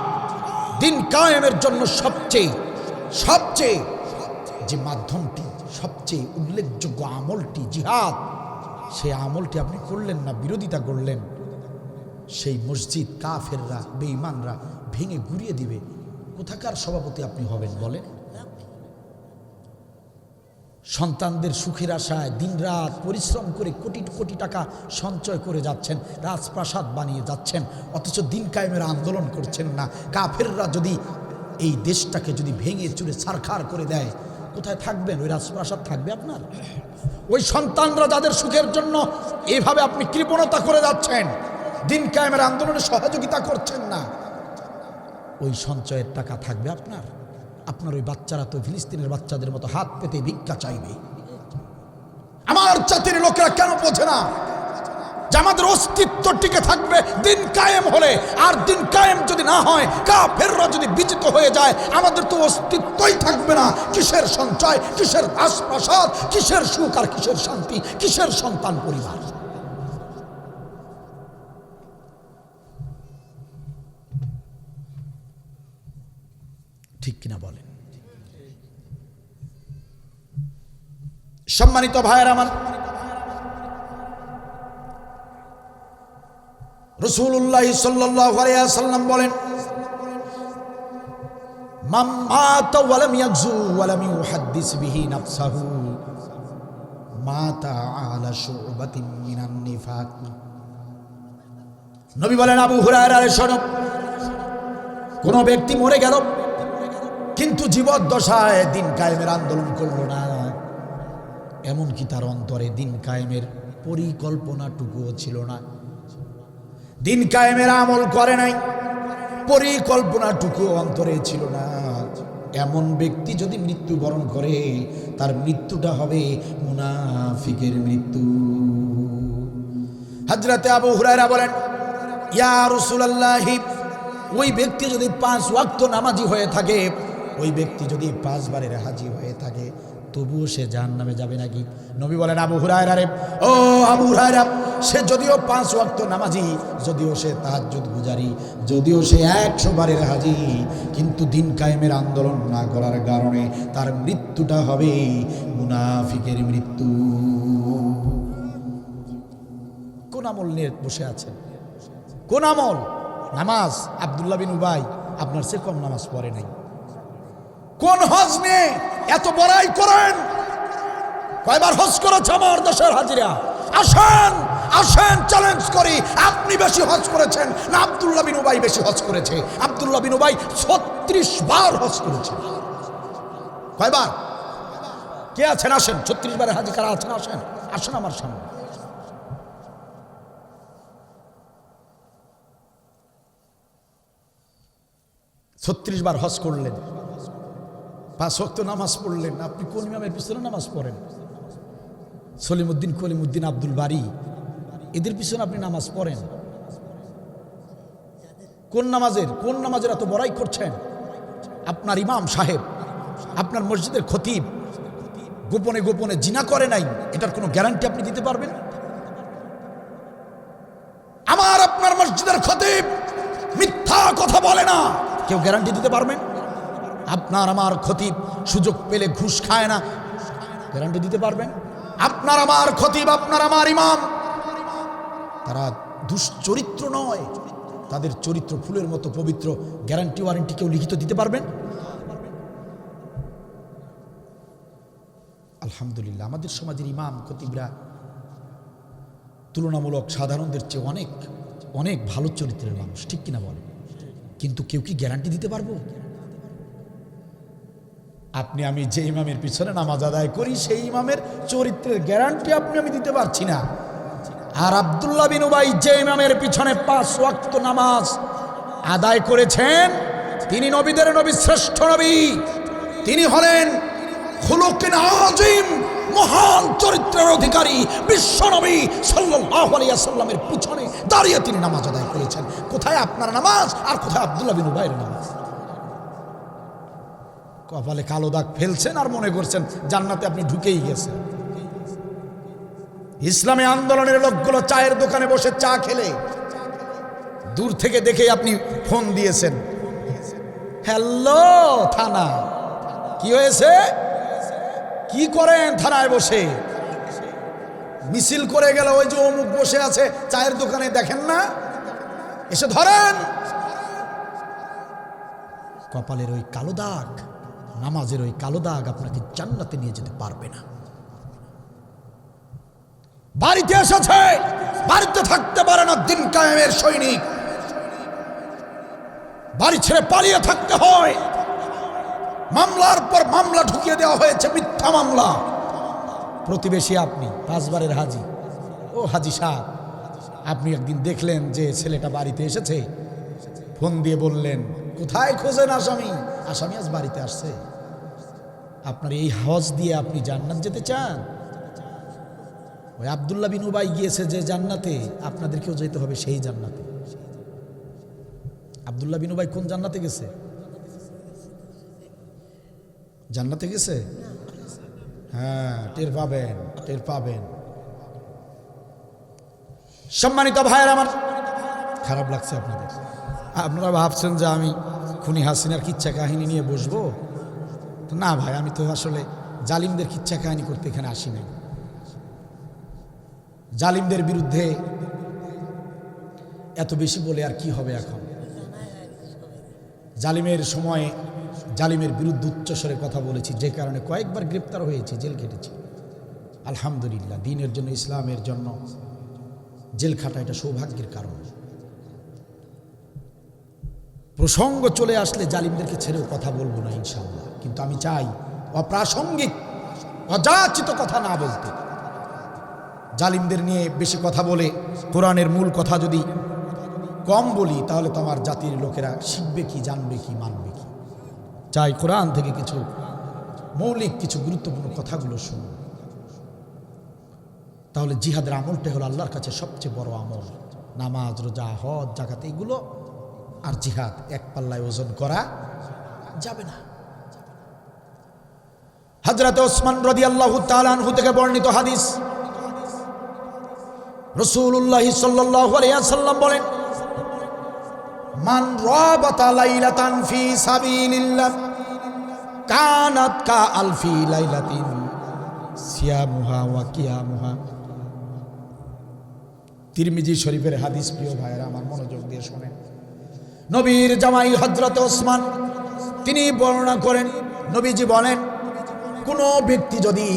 দিন কায়েমের জন্য সবচেয়ে যে মাধ্যমটি, সবচেয়ে উল্লেখযোগ্য আমলটি জিহাদ, সেই আমলটি আপনি করলেন না, বিরোধিতা করলেন। সেই মসজিদ কাফেররা বেঈমানরা ভেঙে গুড়িয়ে দিবে। কোথাকার সভাপতি আপনি হবেন বলেন? সন্তানদের সুখের আশায় দিনরাত পরিশ্রম করে কোটি কোটি টাকা সঞ্চয় করে যাচ্ছেন, রাজপ্রাসাদ বানিয়ে যাচ্ছেন, অথচ দিন কায়েমের আন্দোলন করছেন না। কাফেররা যদি এই দেশটাকে যদি ভেঙে চুরে ছারখার করে দেয়, কোথায় থাকবেন? ওই রাজপ্রাসাদ থাকবে আপনার? ওই সন্তানরা যাদের সুখের জন্য এইভাবে আপনি কৃপণতা করে যাচ্ছেন, দিন কায়েমের আন্দোলনে সহযোগিতা করছেন না, ওই সঞ্চয়ের টাকা থাকবে আপনার? আপনার ওই বাচ্চারা তো ফিলিস্তিনের বাচ্চাদের মতো হাত পেতে ভিক্ষা চাইবে। আমার জাতির লোকেরা কেন বোঝে না? যে আমাদের অস্তিত্ব টিকে থাকবে দিন কায়েম হলে। আর দিন কায়েম যদি না হয়, কাফেররা যদি বিজিত হয়ে যায়, আমাদের তো অস্তিত্বই থাকবে না। কিসের সঞ্চয়, কিসের রাজপ্রাসাদ, কিসের সুখ আর কিসের শান্তি, কিসের সন্তান পরিবার? ঠিক কিনা বলেন? সম্মানিত ভাইয়েরা আমার, রাসূলুল্লাহ সাল্লাল্লাহু আলাইহি ওয়াসাল্লাম বলেন, মান মাতা ওয়া লাম ইয়াগজু ওয়া লাম ইউহাদ্দিস বিহি নাফসাহু মাতা আলা শুবাতিন মিনান নিফাক। নবী বলেন, আবু হুরায়রা শোনো, কোন ব্যক্তি মরে গেল কিন্তু জীবদ্দশায় দিন কায়েমের আন্দোলন করলো না, এমনকি তার অন্তরে দিন কায়েমের পরিকল্পনাটুকুও ছিল না, দিন কায়েমের আমল করে নাই, পরিকল্পনাটুকু অন্তরে ছিল না, এমন ব্যক্তি যদি মৃত্যুবরণ করে, তার মৃত্যুটা হবে মুনাফিকের মৃত্যু। হযরতে আবু হুরায়রা বলেন, ইয়া রাসূলুল্লাহ, ওই ব্যক্তি যদি 5 ওয়াক্ত নামাজি হয়ে থাকে, ওই ব্যক্তি যদি 5 বারের হাজি হয়ে থাকে, তবুও সে জাহান্নামে যাবে নাকি? নবী বলেন, আবু হুরায়রা রে, ও আবু হুরায়রা, সে যদিও 5 ওয়াক্ত নামাজি, যদিও সে তাহাজ্জুদ গুজারি, যদিও সে 100 বারের হাজি, কিন্তু দিন কায়েমের আন্দোলন না করার কারণে তার মৃত্যুটা হবে মুনাফিকের মৃত্যু। কোন আমল নিয়ে বসে আছেন? কোন আমল? নামাজ। আব্দুল্লাহ বিন উবাই আপনার চেয়ে কম নামাজ পড়ে নাই। কোন হজ নিয়ে এত বড়াই করেন? কয়বার হজ করেছে আমার দেশের হাজিরা? আসেন আসেন, চ্যালেঞ্জ করি, আপনি বেশি হজ করেছেন না আব্দুল্লাহ বিন উবাই বেশি হজ করেছে? আব্দুল্লাহ বিন উবাই 36 বার হজ করেছে। কয়বার? কে আছেন? আসেন, 36 বারের হাজি কারা আছেন? আসেন, আসেন আমার সামনে। ছত্রিশ বার হজ করলেন, 5 ওয়াক্ত নামাজ পড়লেন। আপনি কোন ইমামের পিছনে নামাজ পড়েন? সলিমউদ্দিন, কলিমউদ্দিন, আব্দুল বারী, এদের পিছনে আপনি নামাজ পড়েন? কোন নামাজের এত বড়াই করছেন? আপনার ইমাম সাহেব, আপনার মসজিদের খতিব গোপনে গোপনে জিনা করে নাই, এটার কোনো গ্যারান্টি আপনি দিতে পারবেন? আমার আপনার মসজিদের খতিব মিথ্যা কথা বলে না, কেউ গ্যারান্টি দিতে পারবেন? আপনার আমার খতিব সুযোগ পেলে ঘুষ খায় না, গ্যারান্টি দিতে পারবেন? আপনার আমার খতিব, আপনার আমার ইমাম, তারা দুশ্চরিত্র নয়, তাদের চরিত্র ফুলের মতো পবিত্র, গ্যারান্টি ওয়ারেন্টি কেউ লিখিত দিতে পারবেন? আলহামদুলিল্লাহ, আমাদের সমাজের ইমাম খতিবরা তুলনামূলক সাধারণদের চেয়ে অনেক অনেক ভালো চরিত্রের মানুষ, ঠিক কিনা বলেন? কিন্তু কেউ কি গ্যারান্টি দিতে পারবো? আপনি আমি যে ইমামের পিছনে নামাজ আদায় করি, সেই ইমামের চরিত্রের গ্যারান্টি আপনি আমি দিতে পারছি না। আর আব্দুল্লাহ বিন উবাই যে ইমামের পিছনে 5 ওয়াক্ত নামাজ আদায় করেছেন, তিনি নবীদের নবী, শ্রেষ্ঠ নবী, তিনি হলেন খুলুকিন আযীম, মহান চরিত্রের অধিকারী বিশ্ব নবী সাল্লাল্লাহু আলাইহি ওয়াসাল্লামের পিছনে দাঁড়িয়ে তিনি নামাজ আদায় করেছেন। কোথায় আপনার নামাজ আর কোথায় আব্দুল্লাহ বিন উবাইয়ের নামাজ? কপালে কালো দাগ ফেলছেন আর মনে করছেন জান্নাতে আপনি ঢুকেই গেছেন। ইসলামী আন্দোলনের লোকগুলো চায়ের দোকানে বসে চা খেলে দূর থেকে দেখে আপনি ফোন দিয়েছেন, হ্যালো থানা, কি হয়েছে? কি করেন থানায় বসে? মিছিল করে গেল, ওই যে অমুক বসে আছে চায়ের দোকানে, দেখেন না, এসে ধরেন। কপালের ওই কালো দাগ, নামাজের ওই কালো দাগ আপনাকে জান্নাতে নিয়ে যেতে পারবে না। বাড়িতে এসেছে, বাড়িতে থাকতে পারে না দিন কায়েমের সৈনিক, বাড়ি ছেড়ে পালিয়ে থাকতে হয়। মামলার পর মামলা ঢুকিয়ে দেওয়া হয়েছে, মিথ্যা মামলা। প্রতিবেশী আপনি, 5 বারের হাজি, ও হাজি সাহেব, আপনি একদিন দেখলেন যে ছেলেটা বাড়িতে এসেছে, ফোন দিয়ে বললেন, কোথায় খোঁজেন আসামি? আসামি আজ বাড়িতে আসছে। আপনার এই হজ দিয়ে আপনি জান্নাত যেতে চান? ওই আব্দুল্লাহ বিন উবাই গিয়েছে যে জান্নাতে, আপনাদেরকেও যেতে হবে সেই জান্নাতে। আব্দুল্লাহ বিন উবাই কোন জান্নাতে গেছে? জান্নাতে গেছে। হ্যাঁ, টের পাবেন, টের পাবেন। সম্মানিত ভাইয়ের আমার, খারাপ লাগছে আপনাদের। আপনারা ভাবছেন যে আমি খুনি হাসিনার কিচ্ছা কাহিনী নিয়ে বসবো। না ভাই, আমি তো আসলে জালিমদের কিচ্ছা কাহিনী করতে এখানে আসি নাই। জালিমদের বিরুদ্ধে এত বেশি বলে আর কি হবে এখন? জালিমের সময়ে জালিমের বিরুদ্ধে উচ্চস্বরে কথা বলেছি, যে কারণে কয়েকবার গ্রেপ্তার হয়েছি, জেল কেটেছি। আলহামদুলিল্লাহ, দিনের জন্য, ইসলামের জন্য জেল খাটা এটা সৌভাগ্যের কারণ। প্রসঙ্গ চলে আসলে জালিমদেরকে ছেড়েও কথা বলবো না ইনশাআল্লাহ, কিন্তু আমি চাই অপ্রাসঙ্গিক অযাচিত কথা না বলতে। জালিমদের নিয়ে বেশি কথা বলে কোরআনের মূল কথা যদি কম বলি, তাহলে তো আমার জাতির লোকেরা শিখবে কি, জানবে কি, মানবে কি। চাই কোরআন থেকে কিছু মৌলিক, কিছু গুরুত্বপূর্ণ কথাগুলো শুনুন। তাহলে জিহাদের আমলটা হলো আল্লাহর কাছে সবচেয়ে বড় আমল। নামাজ, রোজা, হজ, জাকাত, এগুলো আর জিহাদ এক পাল্লায় ওজন করা যাবে না। হযরত ওসমান রাদিয়াল্লাহু তাআলা আনহু থেকে বর্ণিত হাদিস, রাসূলুল্লাহ সাল্লাল্লাহু আলাইহি ওয়াসাল্লাম বলেন, মান রাবাতা লাইলাতান ফি সাবিলিল্লাহ কানাত কা আলফি লাইলাতিন সিয়ামুহা ওয়া কিয়ামুহা। তিরমিজি শরীফের হাদিস। প্রিয় ভাইয়েরা আমার, মনোযোগ দিয়ে শোনেন। নবীর জামাই হযরত ওসমান তিনি বর্ণনা করেন, নবীজি বলেন, কোনো ব্যক্তি যদি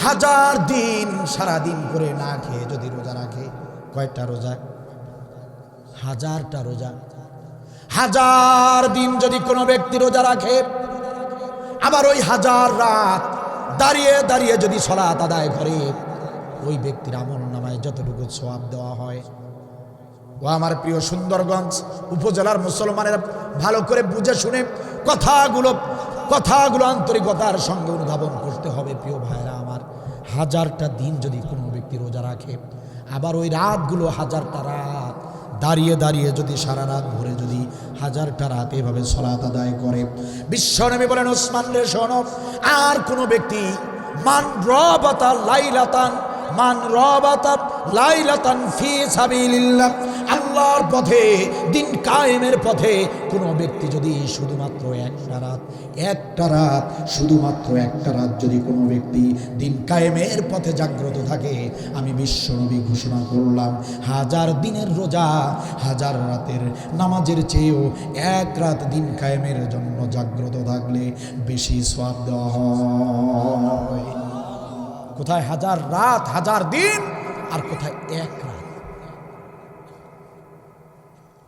1000 দিন সারাদিন করে না খেয়ে যদি রোজা রাখে, কয়টা রোজা? 1000টা রোজা। 1000 দিন যদি কোনো ব্যক্তি রোজা রাখে, আবার ওই 1000 রাত দাঁড়িয়ে দাঁড়িয়ে যদি সালাত আদায় করে, ওই ব্যক্তির আমলনামায় যতটুকু সওয়াব দেওয়া হয়। ও আমার প্রিয় সুন্দরগঞ্জ উপজেলার মুসলমানেরা, ভালো করে বুঝে শুনে কথাগুলো আন্তরিকতার সঙ্গে অনুধাবন করতে হবে। প্রিয় ভাইরা আমার, 1000টা দিন যদি কোনো ব্যক্তি রোজা রাখে, আবার ওই রাতগুলো 1000টা রাত দাঁড়িয়ে দাঁড়িয়ে যদি সারা রাত ভরে যদি 1000টা রাত এভাবে সালাত আদায় করে, বিশ্বনবী বলেন, ওসমান রে শোনো, আর কোনো ব্যক্তি মান রাবাতা লাইলাতান ফি সাবিলিল্লাহ, আল্লাহর পথে, দিন কায়েমের পথে কোনো ব্যক্তি যদি শুধুমাত্র একটা রাত যদি কোনো ব্যক্তি দিন কায়েমের পথে জাগ্রত থাকে, আমি বিশ্বনবী ঘোষণা করলাম 1000 দিনের রোজা 1000 রাতের নামাজের চেয়েও এক রাত দিন কায়েমের জন্য জাগ্রত থাকলে বেশি সওয়াব দেওয়া হয়। কোথায় 1000 রাত 1000 দিন, আর কোথায় এক রাত?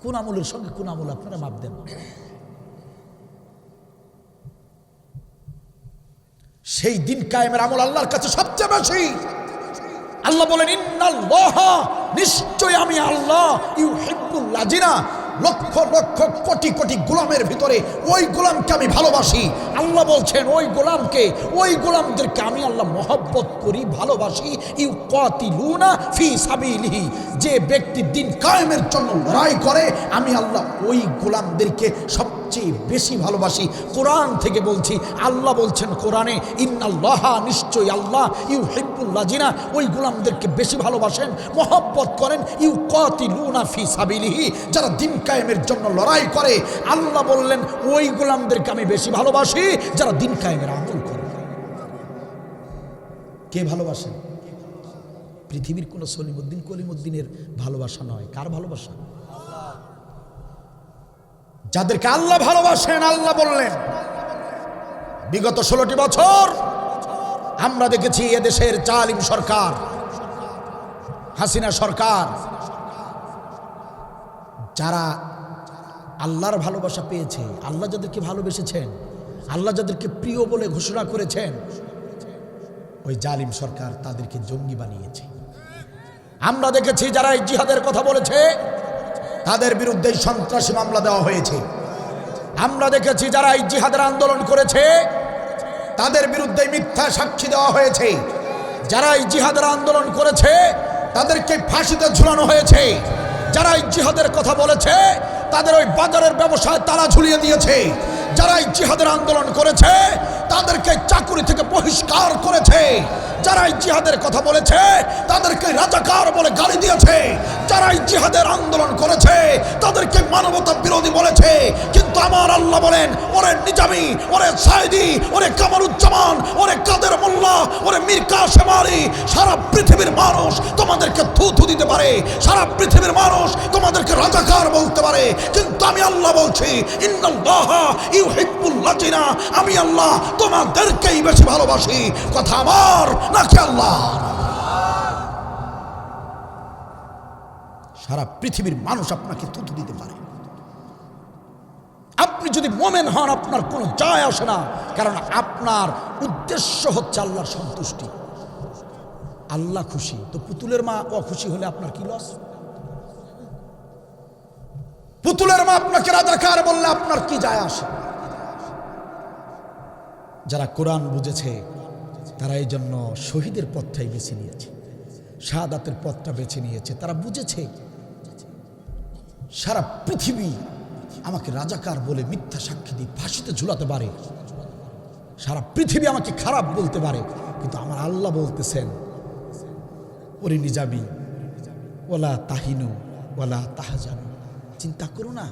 কোন আমলের সঙ্গে কোন আমল আপনারা মাপ দেন? সেই দিন কায়েমের আমল আল্লাহর কাছে সবচেয়ে বেশি। আল্লাহ বলেন, ইন্নাল্লাহা, নিশ্চয় আমি আল্লাহ, ইউহিব্বুল লাযিনা, লক্ষ লক্ষ কোটি কোটি গোলামের ভিতরে ওই গোলামকে আমি ভালোবাসি। আল্লাহ বলছেন, ওই গোলামদেরকে আমি আল্লাহ মহব্বত করি, ভালোবাসি। ইউকাতিলুনা ফি সাবিলিহি, যে ব্যক্তি দিন কায়েমের জন্য লড়াই করে, আমি আল্লাহ ওই গোলামদেরকে সবচেয়ে বেশি ভালোবাসি। কোরআন থেকে বলছি, আল্লাহ বলছেন কোরআনে, ইন্নাল্লাহা, নিশ্চয়ই আল্লাহ, ইউহিব্বুল লাযিনা, ওই গোলামদেরকে বেশি ভালোবাসেন, মহব্বত করেন। ইউকাতিলুনা ফি সাবিলিহি, যারা দিন কায়েমের জন্য লড়াই করে, আল্লাহ বললেন ওই গোলামদেরকে আমি বেশি ভালোবাসি যারা দিন কায়েমের আমল করে। কে ভালোবাসেন? পৃথিবীর কোন সলিমুদ্দিন কলিমুদ্দিনের ভালোবাসা নয়। কার ভালোবাসা? যাদেরকে আল্লাহ ভালোবাসেন। আল্লাহ বললেন, বিগত 16টি বছর আমরা দেখেছি এদেশের জালিম সরকার, হাসিনা সরকার, যারা আল্লাহর ভালোবাসা পেয়েছে, আল্লাহ যাদেরকে ভালোবেসেছেন, আল্লাহ যাদেরকে প্রিয় বলে ঘোষণা করেছেন, ওই জালিম সরকার তাদেরকে জঙ্গি বানিয়েছে। আমরা দেখেছি যারা এই জিহাদের কথা বলেছে, তাদের বিরুদ্ধে সন্ত্রাসী মামলা দেওয়া হয়েছে। আমরা দেখেছি যারা এই জিহাদের আন্দোলন করেছে, তাদের বিরুদ্ধে মিথ্যা সাক্ষী দেওয়া হয়েছে। যারা এই জিহাদের আন্দোলন করেছে তাদেরকে ফাঁসিতে ঝুলানো হয়েছে। যারা এই জিহাদের কথা বলেছে তাদের ওই বাজারের ব্যবসায় তালা ঝুলিয়ে দিয়েছে। যারা এই জিহাদের আন্দোলন করেছে তাদেরকে চাকরি থেকে বহিষ্কার করেছে। যারা এই জিহাদের কথা বলেছে তাদেরকে রাজাকার বলে গালি দিয়েছে। যারা এই জিহাদের আন্দোলন করেছে তাদেরকে মানবতা বিরোধী বলেছে। কিন্তু আমার আল্লাহ বলেন, ওরে নিজামী, ওরে সাইদি, ওরে কামারুজ্জামান, ওরে কাদের মোল্লা, ওরে মীর কাসেম আলী, সারা পৃথিবীর মানুষ তোমাদেরকে থু দিতে পারে, সারা পৃথিবীর মানুষ তোমাদেরকে রাজাকার বলতে পারে, কিন্তু আমি আল্লাহ বলছি ইন্নাল্লাহা ইউহিব্বুল লাজিনা, আমি আল্লাহ তোমাদেরকেই বেশি ভালোবাসি। কথা আমার নাকি আল্লাহ? সারা পৃথিবীর মানুষ আপনাকে থুতু দিতে পারে, আপনি যদি মোমেন হন আপনার কোনো যায় আসে না, কারণ আপনার উদ্দেশ্য হচ্ছে আল্লাহর সন্তুষ্টি, আল্লাহ খুশি। তো পুতুলের মা অখুশি হলে আপনার কি লস? পুতুলের মা আপনাকে রাজাকার বললে আপনার কি যায় আসে? যারা কোরআন বুঝেছে তারা এই জন্য শহীদের পথটাই বেছে নিয়েছে, শাহাদাতের পথটা বেছে নিয়েছে। তারা বুঝেছে সারা পৃথিবী আমাকে রাজাকার বলে মিথ্যা সাক্ষী দিয়ে ফাঁসিতে ঝুলাতে পারে, সারা পৃথিবী আমাকে খারাপ বলতে পারে, কিন্তু আমার আল্লাহ বলতেছেন ওরে নিজাবি ওয়ালা তাহিনু ওয়ালা তাহজানু, চিন্তা করো না।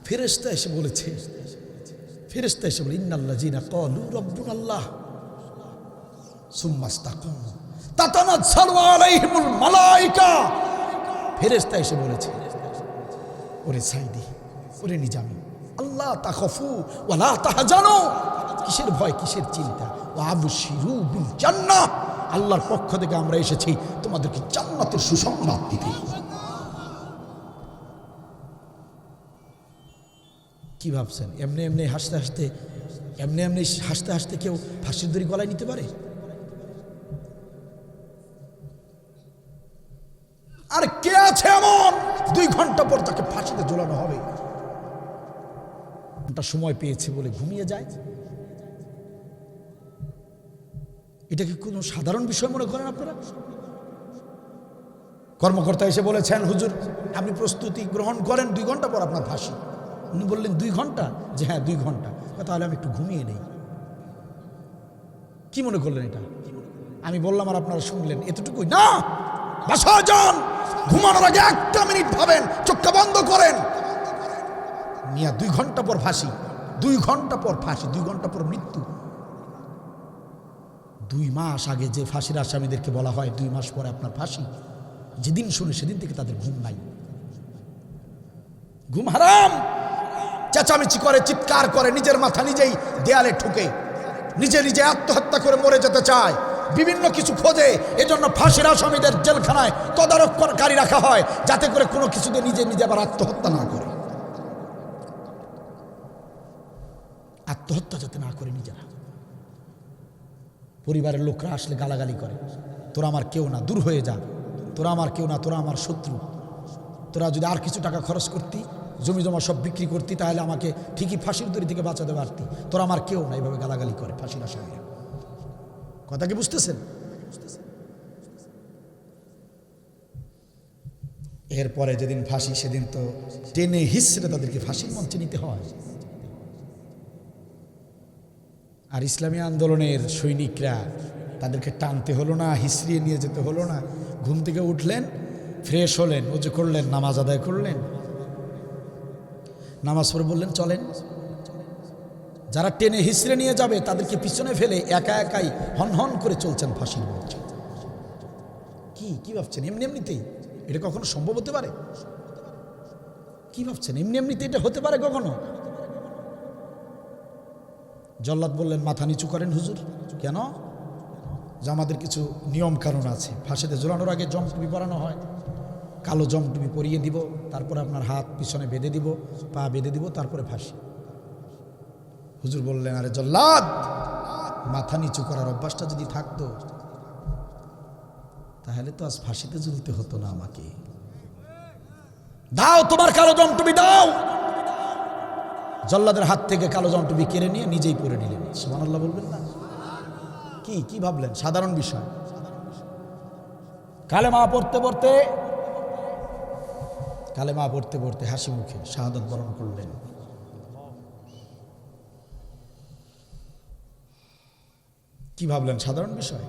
ফেরেশতা এসে বলেছে, ফেরেশতা এসে বলে ইন্নাল্লাযিনা ক্বালু রাব্বুনাল্লাহ সুম্মা ইসতাকামু তাতানাজ্জালু আলাইহিমুল মালায়েকা। ফেরেশতা এসে বলেছে ওরে সাইদি, ওরে নিজামি, আল্লাহ তাখাফু ওয়ালা তাহজানু, কিসের ভয় কিসের চিন্তা, ওয়া আবশিরু বিল জান্নাহ, আল্লাহর পক্ষ থেকে আমরা এসেছি তোমাদেরকে জান্নাতের সুসংবাদ দিতে। কি ভাবছেন এমনি এমনি হাসতে হাসতে কেউ ফাঁসির দড়ি গলায় নিতে পারে? আর কে আছে এমন 2 ঘন্টা পর তাকে ফাঁসিতে ঝোলানো হবে, ঘন্টা সময় পেয়েছে বলে ঘুমিয়ে যায়? এটা কি কোনো সাধারণ বিষয় মনে করেন আপনারা? কর্মকর্তা এসে বলেছেন হুজুর আপনি প্রস্তুতি গ্রহণ করেন, 2 ঘন্টা পর আপনার ফাঁসি। উনি বললেন 2 ঘন্টা? যে হ্যাঁ 2 ঘন্টা। তাহলে আমি একটু ঘুমিয়ে নেই। কি মনে করলেন এটা? আমি বললাম আর আপনারা শুনলেন, এতটুকুই না, বাসায় যান, ঘুমানোর আগে 1টা মিনিট ভাবেন, চোখটা বন্ধ করেন, মিয়া 2 ঘন্টা পর ফাঁসি, 2 ঘন্টা পর ফাঁসি, 2 ঘন্টা পর মৃত্যু। 2 মাস আগে যে ফাঁসির আসামিদেরকে বলা হয় 2 মাস পরে আপনার ফাঁসি, যেদিন শুনে সেদিন থেকে তাদের ঘুম নাই, ঘুম হারাম। চেঁচামেচি করে, চিৎকার করে, নিজের মাথা নিজেই দেয়ালে ঠুকে, নিজে আত্মহত্যা করে মরে যেতে চায়, বিভিন্ন কিছু খোঁজে। এজন্য ফাঁসির আসামিদের জেলখানায় তদারককারী রাখা হয়, যাতে করে কোনো কিছুতে নিজে আবার আত্মহত্যা না করে, আত্মহত্যা যাতে না করে নিজেরা। পরিবারের লোকরা আসলে গালাগালি করে, তোরা আমার কেউ না, দূর হয়ে যা, তোরা আমার কেউ না, তোরা আমার শত্রু, তোরা যদি আর কিছু টাকা খরচ করতি, জমি জমা সব বিক্রি করতি, তাহলে আমাকে ঠিকই ফাঁসির দড়ি থেকে বাঁচাতে পারতি, তোরা আমার কেউ না। এইভাবে গালাগালি করে ফাঁসির আসামিরা। কথা কি বুঝতেছেন? এরপরে যেদিন ফাঁসি সেদিন তো টেনে হিসড়ে তাদেরকে ফাঁসির মঞ্চে নিতে হয়। আর ইসলামী আন্দোলনের সৈনিকরা, তাদেরকে টানতে হলো না, হিসড়িয়ে নিয়ে যেতে হলো না। ঘুম থেকে উঠলেন, ফ্রেশ হলেন, ওযু করলেন, নামাজ আদায় করলেন, নামাজ পড়ে বললেন চলেন। যারা টেনে হিসড়ে নিয়ে যাবে তাদেরকে পিছনে ফেলে একাই হন করে চলছেন ফাঁসির মঞ্চে। কি ভাবছেন এমনিতেই এটা কখনো সম্ভব হতে পারে? কি ভাবছেন এমনিতে এটা হতে পারে কখনো? জল্লাদ বললেন মাথা নিচু করেন হুজুর। কেন? যে আমাদের কিছু নিয়ম কানুন আছে, ফাঁসিতে ঝোলানোর আগে জমটুপি পরানো হয়, কালো জমটুপি পরিয়ে দিব, তারপরে আপনার হাত পিছনে বেঁধে দিব, পা বেঁধে দিব, তারপরে ফাঁসি। হুজুর বললেন আরে জল্লাদ, মাথা নিচু করার অভ্যাসটা যদি থাকতো তাহলে তো আজ ফাঁসিতে ঝুলতে হতো না আমাকে। দাও তোমার কালো জমটুপি দাও। জল্লাদের হাত থেকে কালো জমটুপি কেড়ে নিয়ে নিজেই পরে নিলেন। সুবহানাল্লাহ বলবেন না? কি ভাবলেন? সাধারণ বিষয়। কালেমা পড়তে পড়তে হাসি মুখে শাহাদাত বরণ করলেন। কি ভাবলেন? সাধারণ বিষয়।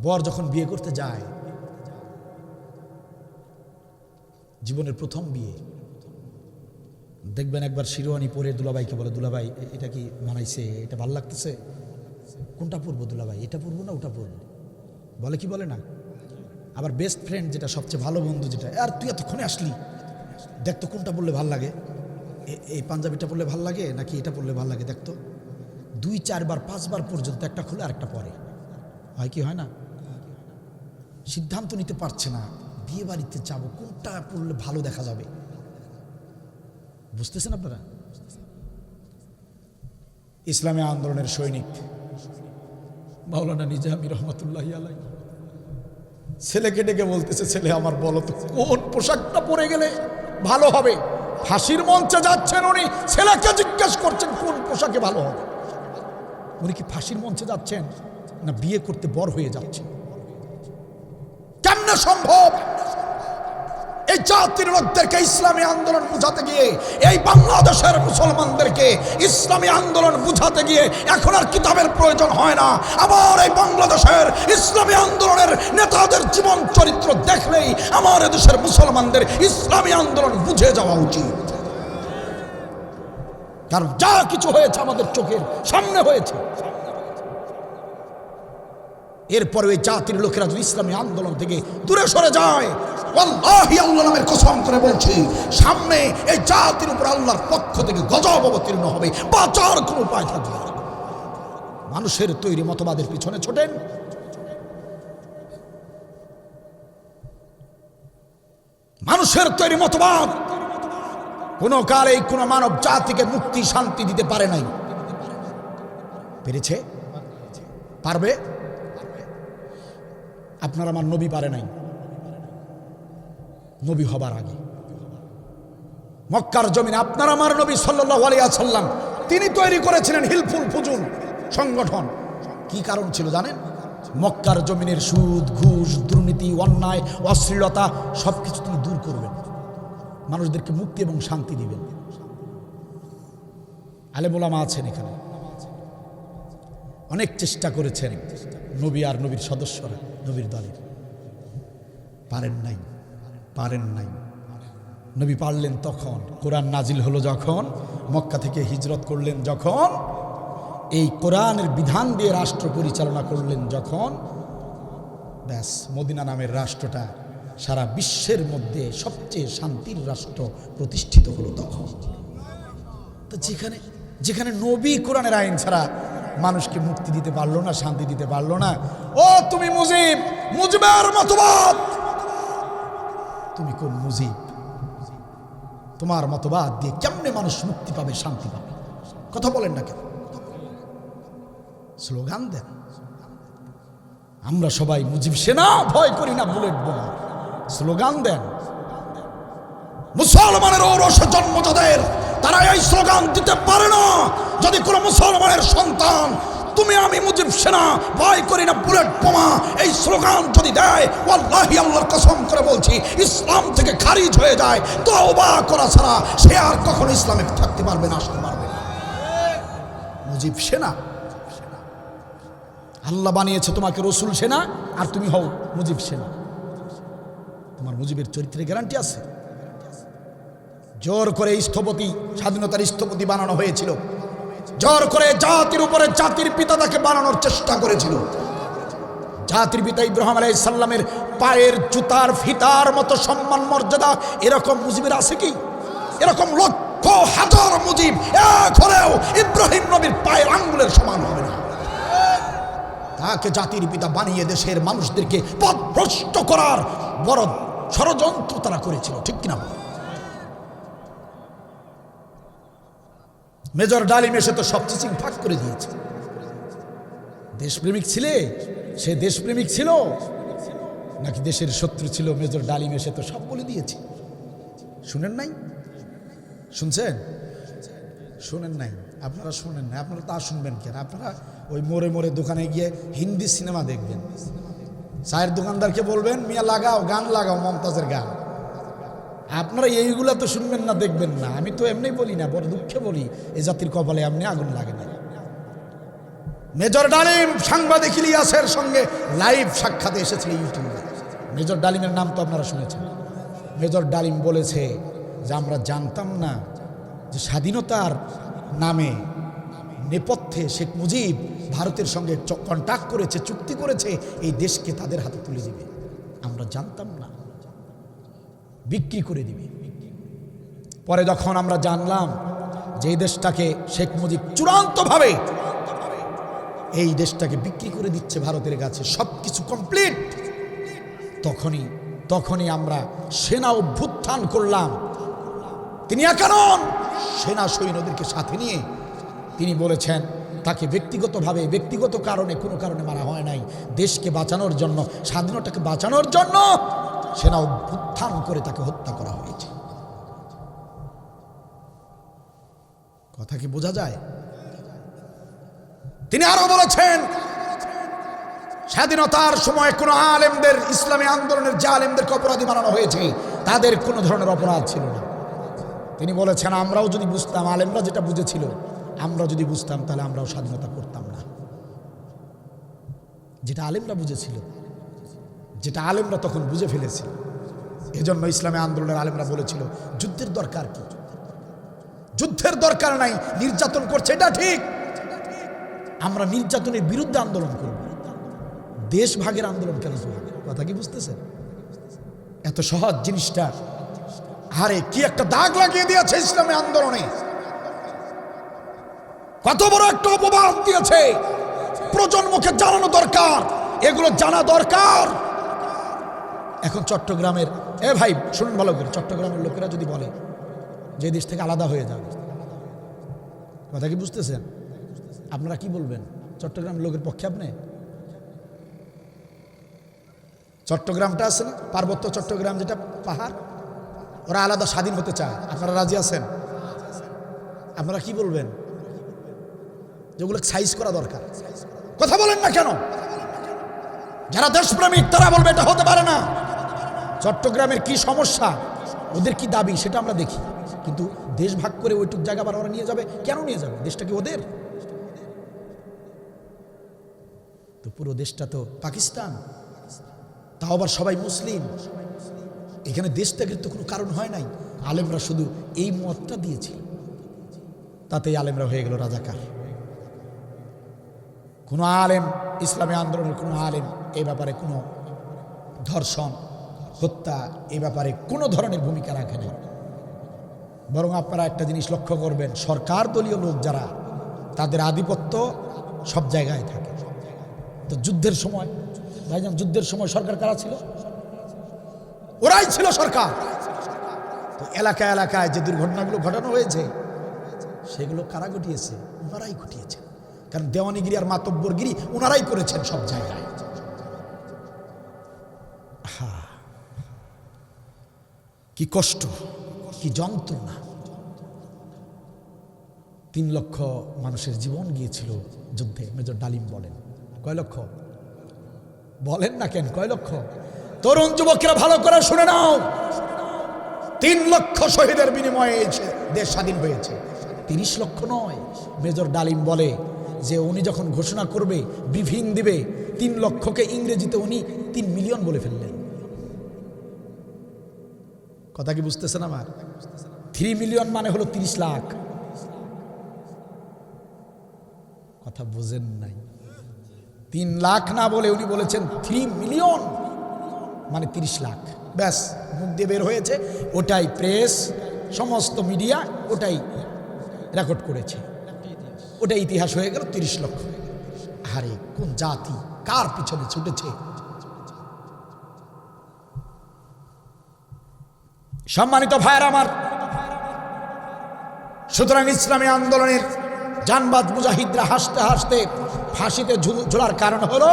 বর যখন বিয়ে করতে যায়, জীবনের প্রথম বিয়ে, দেখবেন একবার শিরোয়ানি পরে দুলাভাইকে বলে, দুলাভাই এটা কি মানাইছে, এটা ভালো লাগতেছে, কোনটা পরবো দুলাভাই, এটা পরবো না ওটা পরবো? বলে কি বলে না? আবার বেস্ট ফ্রেন্ড যেটা, সবচেয়ে ভালো বন্ধু যেটা, আর তুই এতক্ষণে আসলি, দেখতো কোনটা পরলে ভাল লাগে, এই পাঞ্জাবিটা পরলে ভাল লাগে নাকি এটা পরলে ভাল লাগে, দেখতো। 2-4 বার 5 বার পর্যন্ত একটা খুলে আরেকটা পরে। হয় কি হয় না? সিদ্ধান্ত নিতে পারছে না, বিয়ে বাড়িতে যাবো, কোনটা পরলে ভালো দেখা যাবে। বুঝতেছেন আপনারা? ইসলামী আন্দোলনের সৈনিক মাওলানা নিজামী রহমতুল্লাহি আলাইহি ছেলেকে ডেকে বলতেছে, ছেলে আমার বলো তো কোন পোশাকটা পরে গেলে ভালো হবে। ফাঁসির মঞ্চে যাচ্ছেন উনি, ছেলেকে জিজ্ঞেস করছেন কোন পোশাকে ভালো হবে। উনি কি ফাঁসির মঞ্চে যাচ্ছেন না বিয়ে করতে বর হয়ে যাচ্ছেন? কেমনে সম্ভব? এই জাতির লোকদেরকে ইসলামী আন্দোলন বুঝাতে গিয়ে, এই বাংলাদেশের মুসলমানদেরকে ইসলামী আন্দোলন বুঝাতে গিয়ে এখন আর কিতাবের প্রয়োজন হয় না। আবার এই বাংলাদেশের ইসলামী আন্দোলনের নেতাদের জীবন চরিত্র দেখলেই আমার দেশের মুসলমানদের ইসলামী আন্দোলন বুঝে যাওয়া উচিত। কারণ যা কিছু হয়েছে আমাদের চোখের সামনে হয়েছে। এরপরে ওই জাতির লোকেরা যদি ইসলামী আন্দোলন থেকে দূরে সরে যায়, আল্লাহি আল্লাহ নামের কসম করে বলছি, সামনে এই জাতির উপর আল্লাহর পক্ষ থেকে গজব অবতীর্ণ হবে, বাঁচার কোনো উপায় থাকবে না। মানুষের তৈরি মতবাদের পিছনে ছোটেন, মানুষের তৈরি মতবাদ কোন কালে কোন মানব জাতিকে মুক্তি শান্তি দিতে পারে নাই। পেরেছে? পারবে? আপনার আমার নবী পারে নাই। নবী হবার আগে মক্কার জমিনে আপনার আমার নবী সাল্লাল্লাহু আলাইহি ওয়াসাল্লাম তিনি তৈরি করেছিলেন হিলফুল ফুজুল সংগঠন। কি কারণ ছিল জানেন? মক্কার জমিনের সুদ, ঘুষ, দুর্নীতি, অন্যায়, অশ্লীলতা সবকিছু তিনি দূর করবেন, মানুষদেরকে মুক্তি এবং শান্তি দিবেন। আলেম ওলামা আছেন এখানে, অনেক চেষ্টা করেছেন নবী আর নবীর সদস্যরা, নবীর দলের, পারেন নাই। নবী পারলেন তখন কোরআন নাজিল হলো যখন, মক্কা থেকে হিজরত করলেন যখন, এই কোরআনের বিধান দিয়ে রাষ্ট্র পরিচালনা করলেন যখন, ব্যাস মদিনা নামের রাষ্ট্রটা সারা বিশ্বের মধ্যে সবচেয়ে শান্তির রাষ্ট্র প্রতিষ্ঠিত হলো তখন। তো যেখানে নবী কোরআনের আইন ছাড়া মানুষকে মুক্তি দিতে পারলো না, শান্তি দিতে পারলো না, ও তুমি মুজিবের মতবাদ, তুমি কোন মুজিব? তোমার মতবাদ দিয়ে কেমনে মানুষ মুক্তি পাবে, শান্তি পাবে? কথা বলেন না কেন? স্লোগান দেন, আমরা সবাই মুজিব সেনা, ভয় করি না বুলেট বোমা। স্লোগান দেন। মুসলমানের ঔরসে জন্ম যাদের, তারা এই স্লোগান দিতে পারে না। যদি কোনো মুসলমানের সন্তান তুমি আমি মুজিব সেনা, ভয় করি না বুলেট বোমা, এই স্লোগান যদি দেয়, আল্লাহি আল্লাহর কসম করে বলছি, ইসলাম থেকে খারিজ হয়ে যায়। তওবা করা ছাড়া সে আর কখনো ইসলামে থাকতে পারবে না, আসতে পারবে না। মুজিব সেনা আল্লাহ বানিয়েছে তোমাকে রসুল সেনা, আর তুমি হও মুজিব সেনা। তোমার মুজিবের চরিত্রের গ্যারান্টি আছে? জোর করে স্থপতি, স্বাধীনতার স্থপতি বানানো হয়েছিল, জোর করে জাতির উপরে জাতির পিতা তাকে বানানোর চেষ্টা করেছিল। জাতির পিতা ইব্রাহিম আলাইহিস সালামের পায়ের জুতার ফিতার মতো সম্মান মর্যাদা এরকম মুজিবের আছে কি? এরকম লক্ষ হাজার মুজিব এক হলেও ইব্রাহিম নবীর পায়ের আঙ্গুলের সমান হবে না। তাকে জাতির পিতা বানিয়ে দেশের মানুষদেরকে পথভ্রষ্ট করার বড় ষড়যন্ত্র তারা করেছিল, ঠিক কিনা? মেজর ডালিম এসে তো সব চিচিং ফাঁক করে দিয়েছে। দেশপ্রেমিক ছিলে, সে দেশপ্রেমিক ছিল নাকি দেশের শত্রু ছিল, মেজর ডালিম এসে তো সব বলে দিয়েছে। শুনেন নাই? শুনছেন? শুনেন নাই? আপনারা শুনেন না, আপনারা তা শুনবেন কেন? আপনারা ওই মোড়ে মোড়ে দোকানে গিয়ে হিন্দি সিনেমা দেখবেন, চায়ের দোকানদারকে বলবেন মিয়া লাগাও গান লাগাও মমতাজের গান। আপনারা এইগুলা তো শুনবেন না, দেখবেন না। আমি তো এমনি বলি না, বড় দুঃখে বলি, এই জাতির কপালে এমনি আগুন লাগে না। মেজর ডালিম সাংবাদিক ইলিয়াসের সঙ্গে লাইভ সাক্ষাতে এসেছিল ইউটিউবে। মেজর ডালিমের নাম তো আপনারা শুনেছেন। মেজর ডালিম বলেছে যে আমরা জানতাম না যে স্বাধীনতার নামে নেপথ্যে শেখ মুজিব ভারতের সঙ্গে কন্ট্যাক্ট করেছে, চুক্তি করেছে, এই দেশকে তাদের হাতে তুলে দিবে। আমরা জানতাম না, বিক্রি করে দিবে। পরে যখন আমরা জানলাম যে এই দেশটাকে শেখ মুজিব চূড়ান্তভাবে এই দেশটাকে বিক্রি করে দিচ্ছে ভারতের কাছে, সব কিছু কমপ্লিট, তখনই আমরা সেনা অভ্যুত্থান করলাম। তিনি একানন সেনা সৈন্যদেরকে সাথে নিয়ে তিনি বলেছেন তাকে ব্যক্তিগতভাবে ব্যক্তিগত কারণে কোনো কারণে মারা হয় নাই, দেশকে বাঁচানোর জন্য, স্বাধীনতাকে বাঁচানোর জন্য সেনা অভ্যুত্থান করে তাকে হত্যা করা হয়েছে। কথা কি বোঝা যায়? তিনি আরো বলেছেন স্বাধীনতার সময় কোন আলেমদের, ইসলামী আন্দোলনের যে আলেমদেরকে অপরাধী বানানো হয়েছে তাদের কোনো ধরনের অপরাধ ছিল না। তিনি বলেছেন আমরাও যদি বুঝতাম, আলেমরা যেটা বুঝেছিল আমরা যদি বুঝতাম, তাহলে আমরাও স্বাধীনতা করতাম না। যেটা আলেমরা বুঝেছিল, যেটা আলেমরা তখন বুঝে ফেলেছিল, এজন্য ইসলামী আন্দোলনের আলেমরা বলেছিল যুদ্ধের দরকার কি, যুদ্ধের দরকার নাই, নির্যাতন করছে এটা ঠিক, আমরা নির্যাতনের বিরুদ্ধে আন্দোলন করব, দেশ ভাগের আন্দোলন কেন করব? কথা কি বুঝতেছেন? এত সহজ জিনিসটা, আরে কি একটা দাগ লাগিয়ে দিয়েছে ইসলামী আন্দোলনে, কত বড় একটা অপবাদ দিয়েছে। প্রজন্মকে জানানো দরকার, এগুলো জানা দরকার। এখন চট্টগ্রামের, ভাই শুনুন ভালো করে, চট্টগ্রামের লোকেরা যদি বলে যে দেশ থেকে আলাদা হয়ে যাবে, কথা কি বুঝতেছেন? আপনারা কি বলবেন? চট্টগ্রামের লোকের পক্ষে আপনি? চট্টগ্রামটা আছে না, পার্বত্য চট্টগ্রাম, যেটা পাহাড়, ওরা আলাদা স্বাধীন হতে চায়, আপনারা রাজি আছেন? আপনারা কি বলবেন? যেগুলো সাইজ করা দরকার, কথা বলেন না কেন? যারা দেশপ্রেমিক তারা বলবে এটা হতে পারে না। চট্টগ্রামের কি সমস্যা, ওদের কি দাবি সেটা আমরা দেখি, কিন্তু দেশ ভাগ করে ওইটুক জায়গা আবার ওরা নিয়ে যাবে, কেন নিয়ে যাবে? দেশটা কি ওদের? তো পুরো দেশটা তো পাকিস্তান, তাও আবার সবাই মুসলিম। এখানে দেশ ত্যাগের তো কোনো কারণ হয় নাই, আলেমরা শুধু এই মতটা দিয়েছিল, তাতেই আলেমরা হয়ে গেল রাজাকার। কোনো আলেম, ইসলামী আন্দোলনের কোনো আলেম এই ব্যাপারে কোনো ধর্ষণ, হত্যা, এই ব্যাপারে কোনো ধরনের ভূমিকা রাখে না। বরং আপনারা একটা জিনিস লক্ষ্য করবেন, সরকার দলীয় লোক যারা, তাদের আধিপত্য সব জায়গায় থাকে। তো যুদ্ধের সময়, ভাইজান, যুদ্ধের সময় সরকার কারা ছিল? ওরাই ছিল সরকার। তো এলাকায় এলাকায় যে দুর্ঘটনাগুলো ঘটানো হয়েছে সেগুলো কারা ঘটিয়েছে? ওনারাই ঘটিয়েছে। কারণ দেওয়ানিগিরি আর মাতব্বরগিরি ওনারাই করেছেন সব জায়গায়। কি কষ্ট, কি যন্ত্রণা। 3 লক্ষ মানুষের জীবন গিয়েছিল যুদ্ধে। মেজর ডালিম বলেন কয় লক্ষ? বলেন না কেন, কয় লক্ষ? তরুণ যুবকেরা ভালো করে শুনে নাও, 3 লক্ষ শহীদের বিনিময়ে দেশ স্বাধীন হয়েছে, 30 লক্ষ নয়। মেজর ডালিম বলে যে উনি যখন ঘোষণা করবে, ব্রিফিং দিবে, 3 লক্ষকে ইংরেজিতে উনি 3 মিলিয়ন বলে ফেললেন। কথা কি বুঝতেছেন আমার? 3 মিলিয়ন মানে হলো 30 লাখ। কথা বুঝেন নাই? 3 লাখ না বলে উনি বলেছেন 3 মিলিয়ন মানে 30 লাখ। ব্যাস, মুখ দিয়ে বের হয়েছে, ওটাই প্রেস, সমস্ত মিডিয়া ওটাই রেকর্ড করেছে, ওটাই ইতিহাস হয়ে গেল 30 লক্ষ। আরে কোন জাতি কার পিছনে ছুটেছে! সম্মানিত ভাইয়ের আমার, সুতরাং ইসলামী আন্দোলনের জানবাজ মুজাহিদরা হাসতে হাসতে ফাঁসিতে ঝোলার কারণ হলো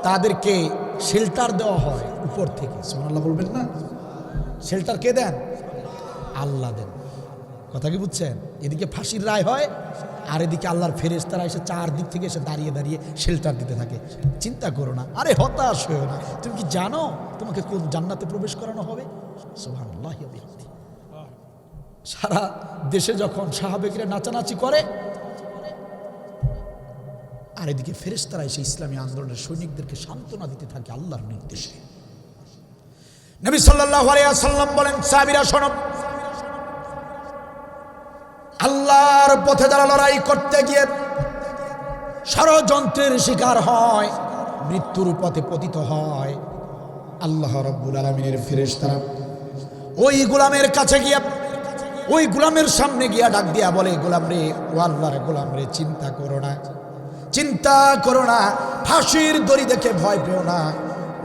তাদেরকে শেল্টার দেওয়া হয় উপর থেকে। সুবহানাল্লাহ বলবেন না? শেল্টার কে দেন? আল্লাহ দেন। কথা কি বুঝছেন? এদিকে ফাঁসির রায় হয়, আর এদিকে আল্লাহর ফেরেশতারা এসে চারদিক থেকে এসে দাঁড়িয়ে দাঁড়িয়ে শেল্টার দিতে থাকে। চিন্তা করো না, আরে হতাশ হয়েও না। তুমি কি জানো তোমাকে কোন জান্নাতে প্রবেশ করানো হবে? সুবহানাল্লাহ। সারা দেশে যখন সাহাবেকরা নাচানাচি করে, আর এদিকে ফেরেশতারা এসে ইসলামী আন্দোলনের সৈনিকদেরকে সান্ত্বনা দিতে থাকে আল্লাহর নির্দেশে। নবী সাল্লাল্লাহু আলাইহি ওয়াসাল্লাম বলেন, সাহাবীরা শোনো, আল্লাহর পথে যারা লড়াই করতে গিয়ে ষড়যন্ত্রের শিকার হয়, মৃত্যুর পথে পতিত হয়, আল্লাহ রাব্বুল আলামিনের ফেরেশতারা ওই গোলামের কাছে গিয়ে, ওই গোলামের সামনে গিয়া ডাক দিয়া বলে, গোলাম রে, ও আল্লাহর গোলাম রে, চিন্তা করো না, চিন্তা করো না, ফাঁসির দড়ি দেখে ভয় পেও না,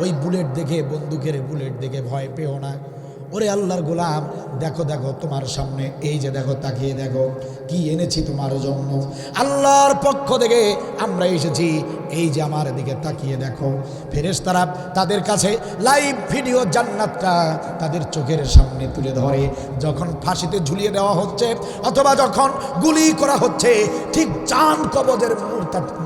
ওই বুলেট দেখে, বন্দুকের বুলেট দেখে ভয় পেও না। ওরে আল্লাহর গোলাম, দেখো দেখো তোমার সামনে, এই যে দেখো, তাকিয়ে দেখো কি এনেছি তোমার জন্য, আল্লাহর পক্ষ থেকে আমরা এসেছি, এই যে আমার দিকে তাকিয়ে দেখো। ফেরেশতারা তাদের কাছে লাইভ ভিডিও জান্নাতটা তাদের চোখের সামনে তুলে ধরে। যখন ফাঁসিতে ঝুলিয়ে দেওয়া হচ্ছে অথবা যখন গুলি করা হচ্ছে, ঠিক জান কবজের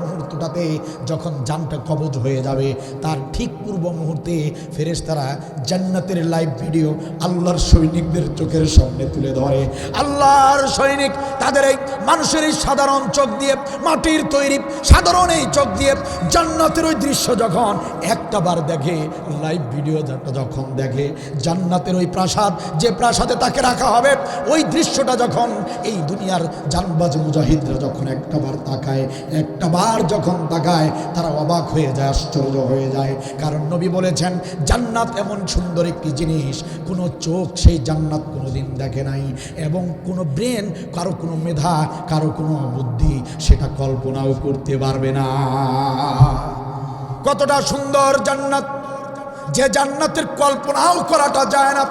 মুহূর্তটাতে যখন জানটা কবজ হয়ে যাবে, তার ঠিক পূর্ব মুহূর্তে ফেরেশতারা জান্নাতের লাইভ ভিডিও আল্লাহর সৈনিকদের চোখের সামনে তুলে ধরে। আল্লাহর সৈনিক তাদের এই মানুষের এই সাধারণ চোখ দিয়ে, মাটির তৈরি সাধারণ এই চোখ দিয়ে জান্নাতের ওই দৃশ্য যখন একটা বার দেখে, লাইভ ভিডিও যখন দেখে, জান্নাতের ওই প্রাসাদ, যে প্রাসাদে তাকে রাখা হবে, ওই দৃশ্যটা যখন এই দুনিয়ার জানবাজ মুজাহিদরা যখন একটা বার তাকায়, একটা বার যখন তাকায়, তারা অবাক হয়ে যায়, আশ্চর্য হয়ে যায়। কারণ নবী বলেছেন, জান্নাত এমন সুন্দর একটি জিনিস, কোনো চোখ সেই জান্নাত কোনোদিন দেখে নাই, এবং কোনো ব্রেন, কারো কোনো মেধা, কারো কোনো বুদ্ধি সেটা কল্পনাও করতে পারবে না। কতটা সুন্দর জান্নাত, যে জান্নাতের কল্পনাও করাটা যায় না।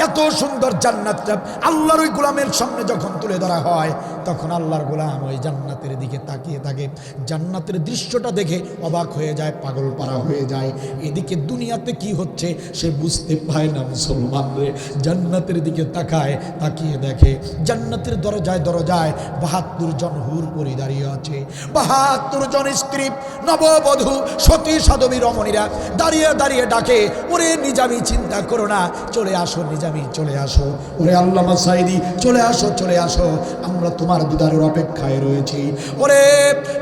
এত সুন্দর জান্নাতটা আল্লাহর ওই গোলামের সামনে যখন তুলে ধরা হয়, তখন আল্লাহর গোলাম ওই জান্নাতের দিকে তাকিয়ে থাকে, জান্নাতের দৃশ্যটা দেখে অবাক হয়ে যায়, পাগল পারা হয়ে যায়। এদিকে দুনিয়াতে কি হচ্ছে সে বুঝতে পায় না। মুসলমান রে, জান্নাতের দিকে তাকায়, তাকিয়ে দেখে জান্নাতের দরজায় দরজায় ৭২ জন হুর পরি দাঁড়িয়ে আছে, ৭২ জন স্ত্রী, নববধূ, সতী সাধবী রমণীরা দাঁড়িয়ে দাঁড়িয়ে ডাকে, ওরে নিজামি, চিন্তা করো না, চলে আসো নিজামি, চলে আসো, ওরে আল্লামা সাইদি, চলে আসো, চলে আসো, আমরা তোমার দিদারের অপেক্ষায় রয়েছি। ওরে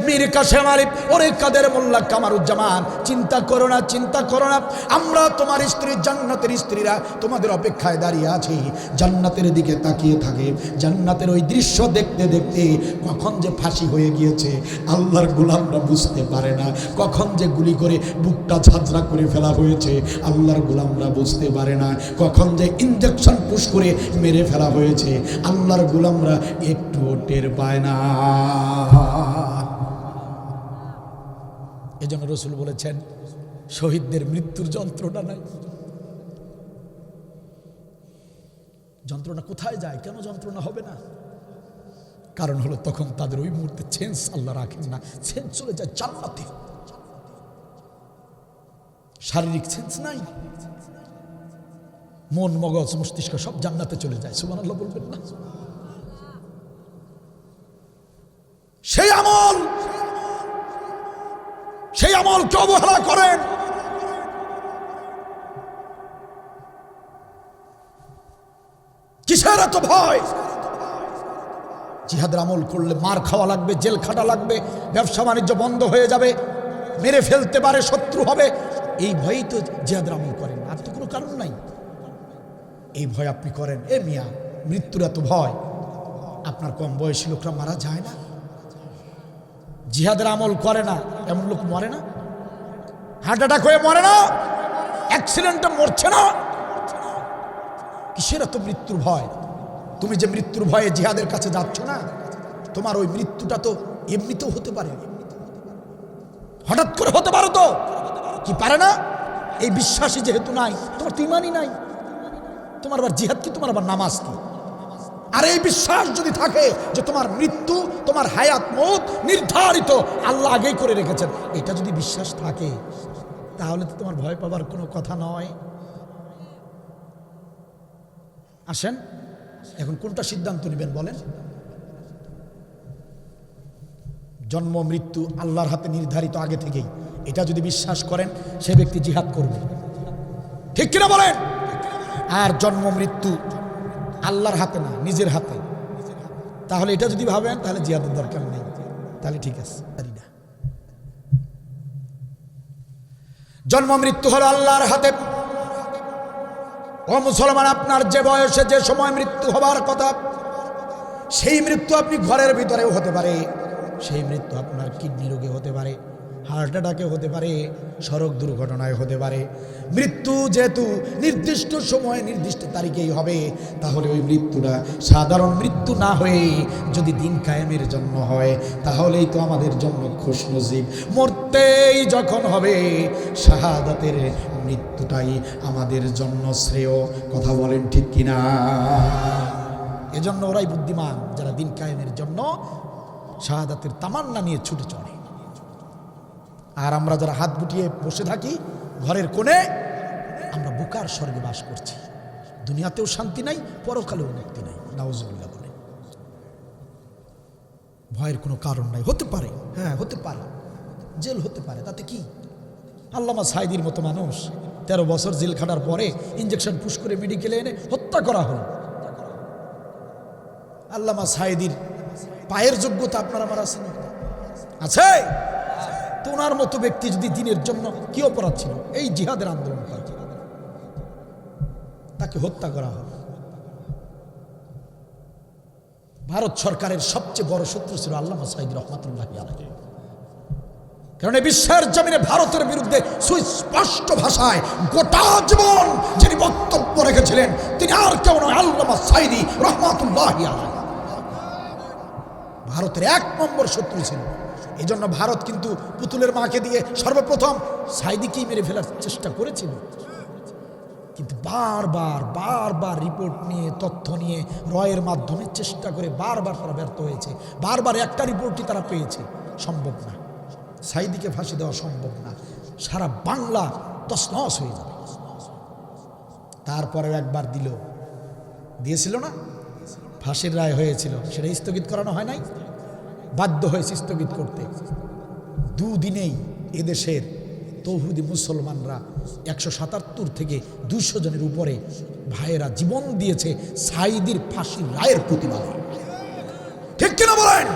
মীর কাসেম আলী, ওরে কাদের মোল্লা কামারুজ্জামান, চিন্তা করো না, চিন্তা করো না, আমরা তোমার স্ত্রী, জান্নাতের স্ত্রীরা তোমাদের অপেক্ষায় দাঁড়িয়ে আছি। জান্নাতের দিকে তাকিয়ে থাকে, জান্নাতের ওই দৃশ্য দেখতে দেখতে কখন যে ফাঁসি হয়ে গিয়েছে আল্লাহর গোলামরা বুঝতে পারে না, কখন যে গুলি করে বুকটা ঝাঁঝরা করে ফেলা হয়েছে আল্লাহর গোলামরা বুঝতে পারে না, কখন যে ইনজেকশন পুশ করে মেরে ফেলা হয়েছে আল্লাহর গোলামরা একটু টের পায় না। এজন্য রাসূল বলেছেন, শহীদদের মৃত্যুর যন্ত্রণা নাই। যন্ত্রণা কোথায় যায়? কেন যন্ত্রণা হবে না? কারণ হলো তখন তাদের ওই মুহূর্তে সেন্স আল্লাহ রাখেন না, সেন্স চলে যায় জান্নাতে। শারীরিক সেন্স নাই, মন, মগজ, মস্তিষ্ক সব জান্নাতে চলে যায়। সুবহানাল্লাহ বলবেন না? সেই আমলকে অবহেলা করেন। কিসের এত ভয়? জিহাদের আমল করলে মার খাওয়া লাগবে, জেল খাটা লাগবে, ব্যবসা বাণিজ্য বন্ধ হয়ে যাবে, মেরে ফেলতে পারে, শত্রু হবে, এই ভয়েই তো জিহাদের আমল করেন, আর তো কোনো কারণ নাই। এই ভয় আপনি করেন। এ মিয়া, মৃত্যুর এত ভয়, আপনার কম বয়সী লোকরা মারা যায় না? জিহাদের আমল করে না এমন লোক মরে না? হার্ট অ্যাটাক হয়ে মরে না? অ্যাক্সিডেন্টে মরছে না? কিসের এত মৃত্যুর ভয়? তুমি যে মৃত্যুর ভয়ে জিহাদের কাছে যাচ্ছ না, তোমার ওই মৃত্যুটা তো এমনিতেও হতে পারে, হঠাৎ করে হতে পারো তো, কি পারে না? এই বিশ্বাসী যেহেতু নাই, তোমার তো ইমানই নাই, তোমার আবার জিহাদ কি, তোমার আবার নামাজ কি? আর এই বিশ্বাস যদি থাকে যে তোমার মৃত্যু, তোমার হায়াত মওত নির্ধারিত, আল্লাহ আগেই করে রেখেছেন, এটা যদি বিশ্বাস থাকে, তাহলে তো তোমার ভয় পাবার কোনো কথা নয়। আসেন এখন কোনটা সিদ্ধান্ত নেবেন বলেন? জন্ম মৃত্যু আল্লাহর হাতে নির্ধারিত আগে থেকেই, এটা যদি বিশ্বাস করেন সে ব্যক্তি জিহাদ করবে, ঠিক কিনা বলেন? আর জন্ম মৃত্যু আল্লাহর হাতে না, নিজের হাতে, তাহলে এটা যদি ভাবেন তাহলে জিহাদের দরকার নেই, তাহলে ঠিক আছে। জন্ম মৃত্যু হলো আল্লাহর হাতে। ও মুসলমান, আপনার যে বয়সে যে সময় মৃত্যু হবার কথা, সেই মৃত্যু আপনি ঘরের ভিতরেও হতে পারে, সেই মৃত্যু আপনার কিডনি রোগে হতে পারে, হার্ট অ্যাটাকে হতে পারে, সড়ক দুর্ঘটনায় হতে পারে। মৃত্যু যেহেতু নির্দিষ্ট সময়ে নির্দিষ্ট তারিখেই হবে, তাহলে ওই মৃত্যুটা সাধারণ মৃত্যু না হয়ে যদি দিন কায়েমের জন্য হয়, তাহলেই তো আমাদের জন্য খুশনসিব। মরতেই যখন হবে, শাহাদাতের মৃত্যুটাই আমাদের জন্য শ্রেয়। কথা বলেন ঠিক কিনা? এজন্য ওরাই বুদ্ধিমান যারা দিন কায়েমের জন্য শাহাদাতের তামান্না নিয়ে ছুটে চলে। আর আমরা যারা হাত গুটিয়ে বসে থাকি ঘরের কোণে, আমরা বুকার স্বর্গে বাস করছি। দুনিয়াতেও শান্তি নাই, পরকালেও মুক্তি নাই। নাউজুবিল্লাহ বলে। ভয়ের কোনো কারণ নাই। হতে পারে, হ্যাঁ হতে পারে, জেল হতে পারে, তাতে কি? আল্লামা সাইদির মতো মানুষ 13 বছর জেল খাটার পরে ইঞ্জেকশন পুশ করে মেডিকেলে এনে হত্যা করা হলো। আল্লামা সাইদির পায়ের যোগ্যতা আপনার আমার আছে না? আছে। তো ওনার মতো ব্যক্তি যদি দিনের জন্য কি অপরাধ ছিল? এই জিহাদের আন্দোলন করে তাকে হত্যা করা হলো। ভারত সরকারের সবচেয়ে বড় শত্রু ছিল আল্লামা সাইদি রহমাতুল্লাহি আলাইহি। কারণ এই বিশ্বের জমিনে ভারতের বিরুদ্ধে সুস্পষ্ট ভাষায় গোটা জীবন যিনি বক্তব্য রেখেছিলেন, তিনি আর কেউ নয়, আল্লামা সাইদি রহমাতুল্লাহি আলাইহি। ভারতের 1 নম্বর শত্রু ছিল। এই জন্য ভারত কিন্তু পুতুলের মাকে দিয়ে সর্বপ্রথম সাইদিকেই মেরে ফেলার চেষ্টা করেছিল, কিন্তু বারবার রিপোর্ট নিয়ে, তথ্য নিয়ে, রয়ের মাধ্যমে চেষ্টা করে বারবার তারা ব্যর্থ হয়েছে। বারবার একটা রিপোর্টই তারা পেয়েছে, সম্ভব না, সাইদিকে ফাঁসি দেওয়া সম্ভব না, সারা বাংলা তছনছ হয়ে যাবে। তারপরে একবার দিয়েছিল না, ফাঁসির রায় হয়েছিল, সেটা স্থগিত করানো হয় নাই, বাধ্য হয়েছে স্থগিত করতে। 2 দিনেই এদেশের তৌহিদি মুসলমানরা 177 থেকে 200 জনের উপরে ভাইয়েরা জীবন দিয়েছে সাইদির ফাঁসির রায়ের প্রতিবাদে, ঠিক কিনা বলেন?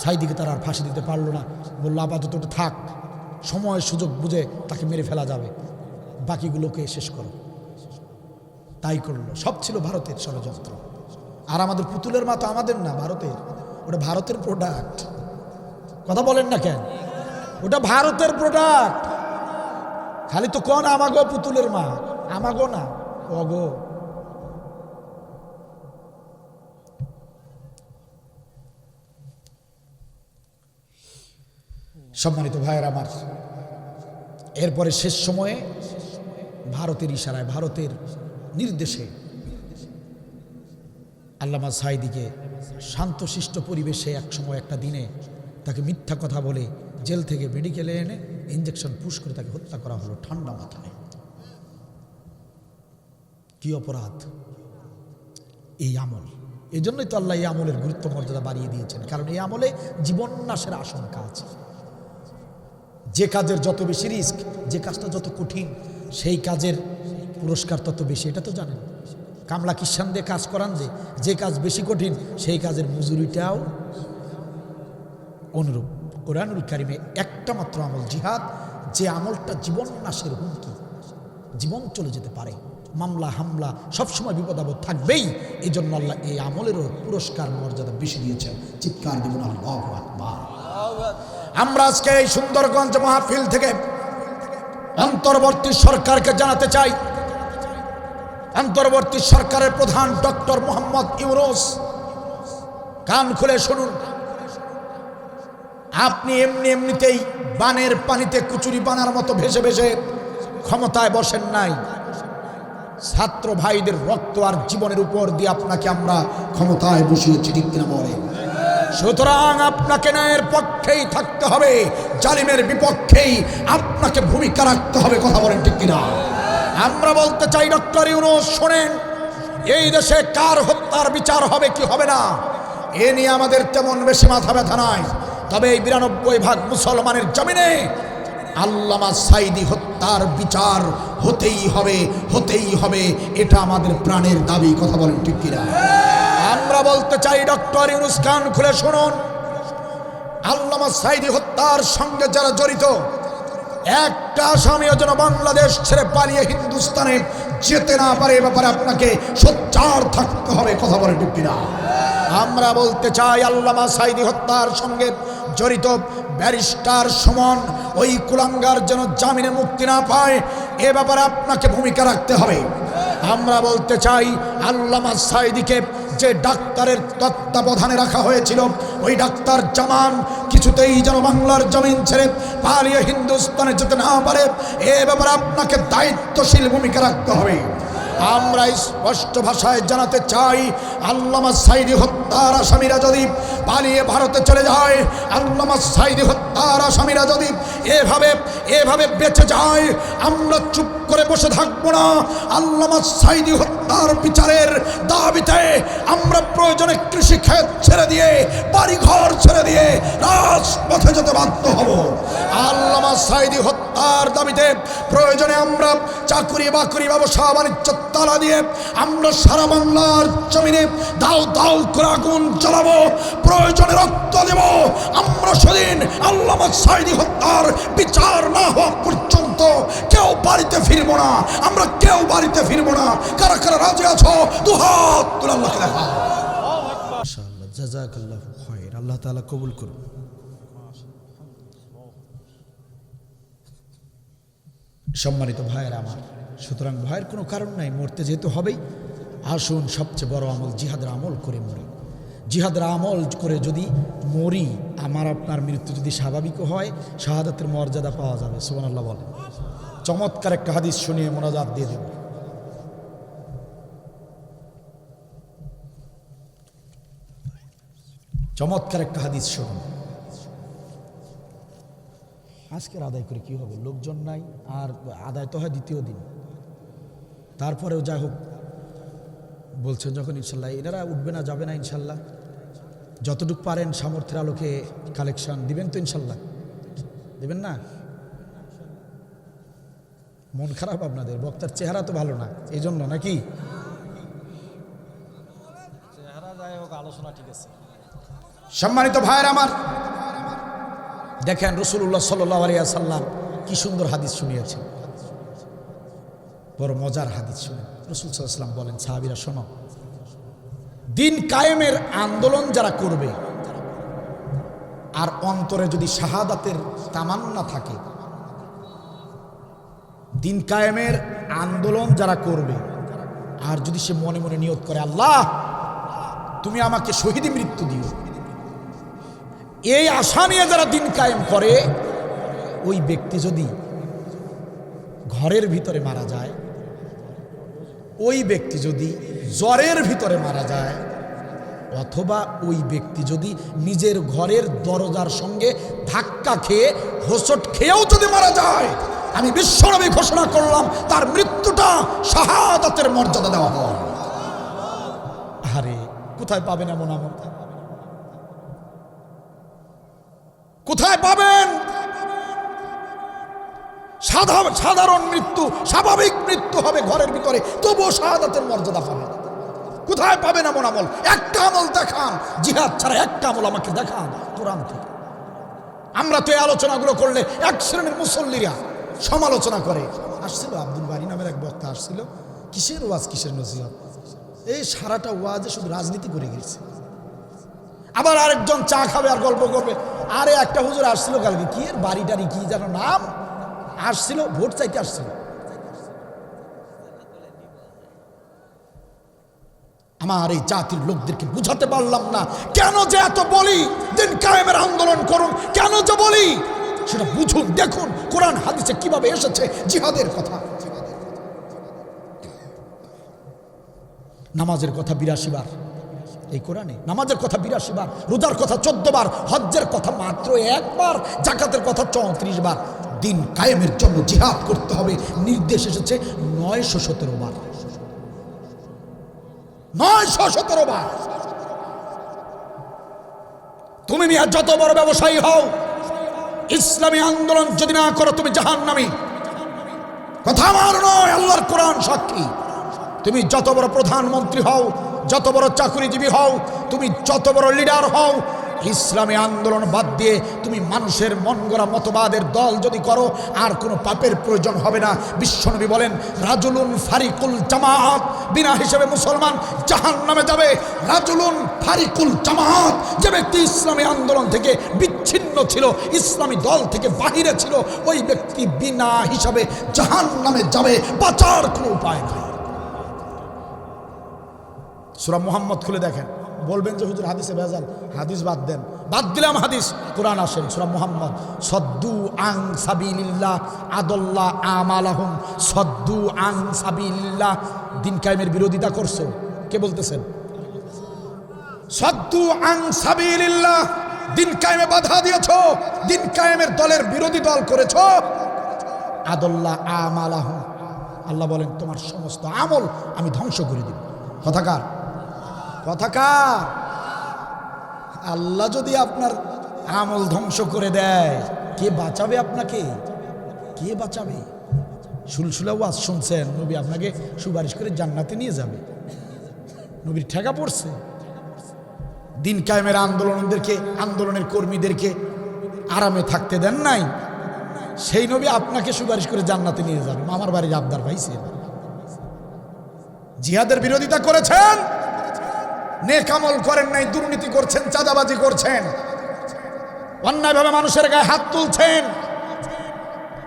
সাইদিকে তারা আর ফাঁসি দিতে পারলো না, বললো আপাতত থাক, সময় সুযোগ বুঝে তাকে মেরে ফেলা যাবে, বাকিগুলোকে শেষ করো। তাই করলো। সব ছিল ভারতের ষড়যন্ত্র। আর আমাদের পুতুলের মা তো আমাদের না, ভারতের। ওটা ভারতের প্রোডাক্ট। কথা বলেন না কেন? ওটা ভারতের প্রোডাক্ট। খালি তো কোন আমাগো পুতুলের মা, আমাগো না, অগো। সম্মানিত ভাইয়ের আমার, এরপরে শেষ সময়ে ভারতের ইশারায়, ভারতের নির্দেশে আল্লামা সাইদিকে শান্তশিষ্ট পরিবেশে একসময় একটা দিনে তাকে মিথ্যা কথা বলে জেল থেকে মেডিকেলে এনে ইঞ্জেকশন পুশ করে তাকে হত্যা করা হলো ঠান্ডা মাথায়। কি অপরাধ এই আমল! এই জন্যই তো আল্লাহ এই আমলের গুরুত্ব মর্যাদা বাড়িয়ে দিয়েছেন, কারণ এই আমলে জীবন নাশের আশঙ্কা আছে। যে কাজের যত বেশি রিস্ক, যে কাজটা যত কঠিন, সেই কাজের পুরস্কার তত বেশি। এটা তো জানেন। কামলা কিষান দিয়ে কাজ করান, যে কাজ বেশি কঠিন সেই কাজের মজুরিটাও অনুরূপ। কোরআনুল কারিমে একটা মাত্র আমল জিহাদ, যে আমলটা জীবন নাশের হুমকি, জীবন চলে যেতে পারে, মামলা হামলা সবসময় বিপদ আপদ থাকবেই। এই জন্য আল্লাহ এই আমলেরও পুরস্কার মর্যাদা বেশি দিয়েছেন। চিৎকার দিব না আল্লাহু আকবার। আমরা আজকে এই সুন্দরগঞ্জ মাহফিল থেকে অন্তর্বর্তী সরকারকে জানাতে চাই, অন্তর্বর্তী সরকারের প্রধান ডক্টর মোহাম্মদ ইউনূস, কান খুলে শুনুন। আপনি এমনিতেই বানের পানিতে কুচুরি বানার মতো ভেসে ভেসে ক্ষমতায় বসেন নাই। ছাত্র ভাইদের রক্ত আর জীবনের উপর দিয়ে আপনাকে আমরা ক্ষমতায় বসিয়েছি, ঠিক কিনা বলেন? সুতরাং আপনাকে ন্যায়ের পক্ষেই থাকতে হবে, জালিমের বিপক্ষেই আপনাকে ভূমিকা রাখতে হবে। কথা বলেন ঠিক কিনা? আমরা বলতে চাই ডক্টর ইউনূস শোনেন, এই দেশে কার হত্যার বিচার হবে কি হবে না এ নিয়ে আমাদের তেমন বেশি মাথা ব্যথা নাই। তবে এই 92% মুসলমানের জমিনে আল্লামা সাঈদী হত্যার বিচার হতেই হবে, এটা আমাদের প্রাণের দাবি। কথা বলেন ঠিক কিনা? আমরা বলতে চাই, ডক্টর ইউনূস খান খুলে শুনুন, আল্লামা সাঈদী হত্যার সঙ্গে যারা জড়িত একটা আসামিও যেন বাংলাদেশ ছেড়ে পালিয়ে হিন্দুস্তানে যেতে না পারে, এ ব্যাপারে আপনাকে সোচ্চার থাকতে হবে। কথা বলেন ঠিক কিনা? আমরা বলতে চাই, আল্লামা সাঈদী হত্যার সঙ্গে জড়িত ব্যারিস্টার সুমন ওই কুলাঙ্গার যেন জামিনে মুক্তি না পায়, এ ব্যাপারে আপনাকে ভূমিকা রাখতে হবে। আমরা বলতে চাই, আল্লামা সাঈদীকে যে ডাক্তারের তত্ত্বাবধানে রাখা হয়েছিল, ওই ডাক্তার জামান কিছুতেই যেন বাংলার জমিন ছেড়ে পালিয়ে হিন্দুস্তানে যেতে না পারে, এ ব্যাপারে আপনাকে দায়িত্বশীল ভূমিকা রাখতে হবে। আমরা স্পষ্ট ভাষায় জানাতে চাই, আল্লামা সাঈদী হত্যার আসামিরা যদি পালিয়ে ভারতে চলে যায়, আল্লামা সাঈদী হত্যার আসামিরা যদি এভাবে বেঁচে যায়, আমরা চুপ করে বসে থাকবো না। আল্লামা সাঈদী হত্যার বিচারের দাবিতে আমরা প্রয়োজনে কৃষি ক্ষেত ছেড়ে দিয়ে, বাড়িঘর ছেড়ে দিয়ে রাজপথে যেতে বাধ্য হব। আল্লামা সাঈদী হত্যার দাবিতে প্রয়োজনে আমরা চাকুরি বাকুরি ব্যবসা বাণিজ্য তালা দিয়ে আমরা সারা বাংলার জমিনে দাও দাও করে আগুন জ্বালাবো, প্রয়োজনে রক্ত দেব। আমরা সেদিন আল্লামা সাঈদী হত্যার বিচার না হওয়া পর্যন্ত কেউ বাড়িতে ফিরবো না, আমরা কেউ বাড়িতে ফিরবো না। কারা কারা রাজি আছো? দুহাত তুলে আল্লাহকে দেখা। মাশাআল্লাহ, জাযাকাল্লাহু খায়র। আল্লাহ তাআলা কবুল করুন। সম্মানিত ভাইয়েরা আমার, সুতরাং ভয়ের কোনো কারণ নাই, মরতে যেতে হবেই। আসুন সবচেয়ে বড় আমল জিহাদের আমল করে মরি। জিহাদের আমল করে যদি মরি, আমার আপনার মৃত্যু যদি স্বাভাবিক হয়, শাহাদাতের মর্যাদা পাওয়া যাবে। সুবহানাল্লাহ বলেন। চমৎকার একটা হাদিস শুনিয়ে মোনাজাত দিয়ে দেব। চমৎকার একটা হাদিস শুনুন। আজকের আদায় করে কি হবে, লোকজন নাই, আর আদায় তো হয় দ্বিতীয় দিন। তারপরেও যাই হোক, বলছেন যখন ইনশাল্লাহ এনারা উঠবে না, যাবে না ইনশাল্লাহ, যতটুকু পারেন সামর্থ্যের আলোকে কালেকশন দিবেন তো ইনশাল্লাহ? দেবেন না? মন খারাপ আপনাদের, বক্তার চেহারা তো ভালো না, এই জন্য নাকি? চেহারা যাই হোক, আলোচনা ঠিক আছে। সম্মানিত ভাইয়ের আমার, দেখেন রাসূলুল্লাহ সাল্লাল্লাহু আলাইহি ওয়াসাল্লাম কি সুন্দর হাদিস শুনিয়েছেন, বড় মজার হাদিস শুনেন। রাসূল সাল্লাল্লাহু আলাইহি ওয়াসাল্লাম বলেন, সাহাবীরা শোনো, দিন কায়েমের আন্দোলন যারা করবে আর অন্তরে যদি শাহাদাতের তামান্না থাকে, দিন কায়েমের আন্দোলন যারা করবে আর যদি সে মনে মনে নিয়ত করে, আল্লাহ তুমি আমাকে শহীদ মৃত্যু দিও, এই আশা নিয়ে যারা দিন কায়েম করে, ওই ব্যক্তি যদি ঘরের ভিতরে মারা যায়, ওই ব্যক্তি যদি জ্বরের ভিতরে মারা যায়, অথবা ওই ব্যক্তি যদি নিজের ঘরের দরজার সঙ্গে ধাক্কা খেয়ে হোঁচট খেয়েও যদি মারা যায়, আমি বিশ্বনবী ঘোষণা করলাম তার মৃত্যুটা শাহাদাতের মর্যাদা দেওয়া হয়। আরে কোথায় পাবেন এমন আমল? কোথায় পাবেন? সাধারণ মৃত্যু, স্বাভাবিক মৃত্যু হবে ঘরের ভিতরে, তবুও শাহাদাতের মর্যাদা পাবেন। কোথায় পাবেন এমন আমল? একটা আমল দেখান, জিহাদ ছাড়া একটা আমল আমাকে দেখান কোরআন থেকে। আমরা তো এই আলোচনাগুলো করলে এক শ্রেণীর মুসল্লিরা সমালোচনা করে। আসছিল আব্দুল বারী নামের এক বক্তা আসছিল, কিসের ওয়াজ কিসের নসিহত, এই সারাটা ওয়াজে শুধু রাজনীতি করে গেছে। আবার আরেকজন চা খাবে আর গল্প করবে। আরে একটা হুজুর আসছিল কালকে, কি এর বাড়ি টাড়ি কি যেন নাম, আসছিল ভোট চাইতে আসছিল। আমার এই জাতির লোকদেরকে বুঝাতে পারলাম না কেন যে এত বলি দিন কায়েমের আন্দোলন করুন, কেন যে বলি সেটা বুঝুন, দেখুন কোরআন হাদিসে কিভাবে এসেছে জিহাদের কথা। নামাজের কথা 82 বার এই কোরআনে, নামাজের কথা 82 বার, রোজার কথা 14 বার, হজ্জের কথা মাত্র 1 বার, যাকাতের কথা 34 বার। দিন কায়েমের জন্য জিহাদ করতে হবে নির্দেশ এসেছে 917 বার। 917 বার। তুমি মিয়া যত বড় ব্যবসায়ী হও, ইসলামী আন্দোলন যদি না করো তুমি জাহান্নামী। কথা আমার নয়, আল্লাহর কোরআন সাক্ষী। তুমি যত বড় প্রধানমন্ত্রী হও, যত বড় চাকরিজীবী হও, তুমি যত বড় লিডার হও, ইসলামী আন্দোলন বাদ দিয়ে তুমি মানুষের মন গড়া মতবাদের দল যদি করো, আর কোনো পাপের প্রয়োজন হবে না। বিশ্বনবী বলেন, রাজুলুন ফারিকুল জামাত, বিনা হিসেবে মুসলমান জাহান্নামে যাবে। রাজুলুন ফারিকুল জামাত, যে ব্যক্তি ইসলামী আন্দোলন থেকে বিচ্ছিন্ন ছিল, ইসলামী দল থেকে বাহিরে ছিল, ওই ব্যক্তি বিনা হিসাবে জাহান্নামে যাবে, বাঁচার কোনো উপায় নাই। সূরা মুহাম্মদ খুলে দেখেন। বলবেন যে হুজুর হাদিসে ভেজাল, হাদিস বাদ দেন। বাদ দিলাম হাদিস, কোরআন আসেন। সূরা মুহাম্মদ, সদ্দু আন সাবিলিল্লাহ আদাল্লাহ আমালাহুম, সদ্দু আন সাবিলিল্লাহ। দিন কায়েমের বিরোধিতা করছো, কে বলতেছেন? সদ্দু আন সাবিলিল্লাহ, দিন কায়েমে বাধা দিয়েছো, দিন কায়েমের দলের বিরোধী দল করেছো। আদাল্লাহ আমালাহুম, আল্লাহ বলেন তোমার সমস্ত আমল আমি ধ্বংস করে দিব। কথাকার কথাকার, আল্লাহ যদি আপনার আমল ধ্বংস করে দেয়, কে বাঁচাবে আপনাকে? কে বাঁচাবে? সুলসুলা ওয়াজ শুনছেন, নবী আপনাকে সুপারিশ করে জান্নাতে নিয়ে যাবে। নবীর ঠেকা পড়ছে। দিন কায়েমের আন্দোলনের কর্মীদেরকে আরামে থাকতে দেন নাই, সেই নবী আপনাকে সুপারিশ করে জান্নাতে নিয়ে যাবে। মামার বাড়ির আবদার পাইছেন। জিহাদের বিরোধিতা করেছেন, নেক আমল করেন নাই, দুর্নীতি করছেন, চাঁদাবাজি করছেন, অন্যায়ভাবে মানুষের গায়ে হাত তুলছেন,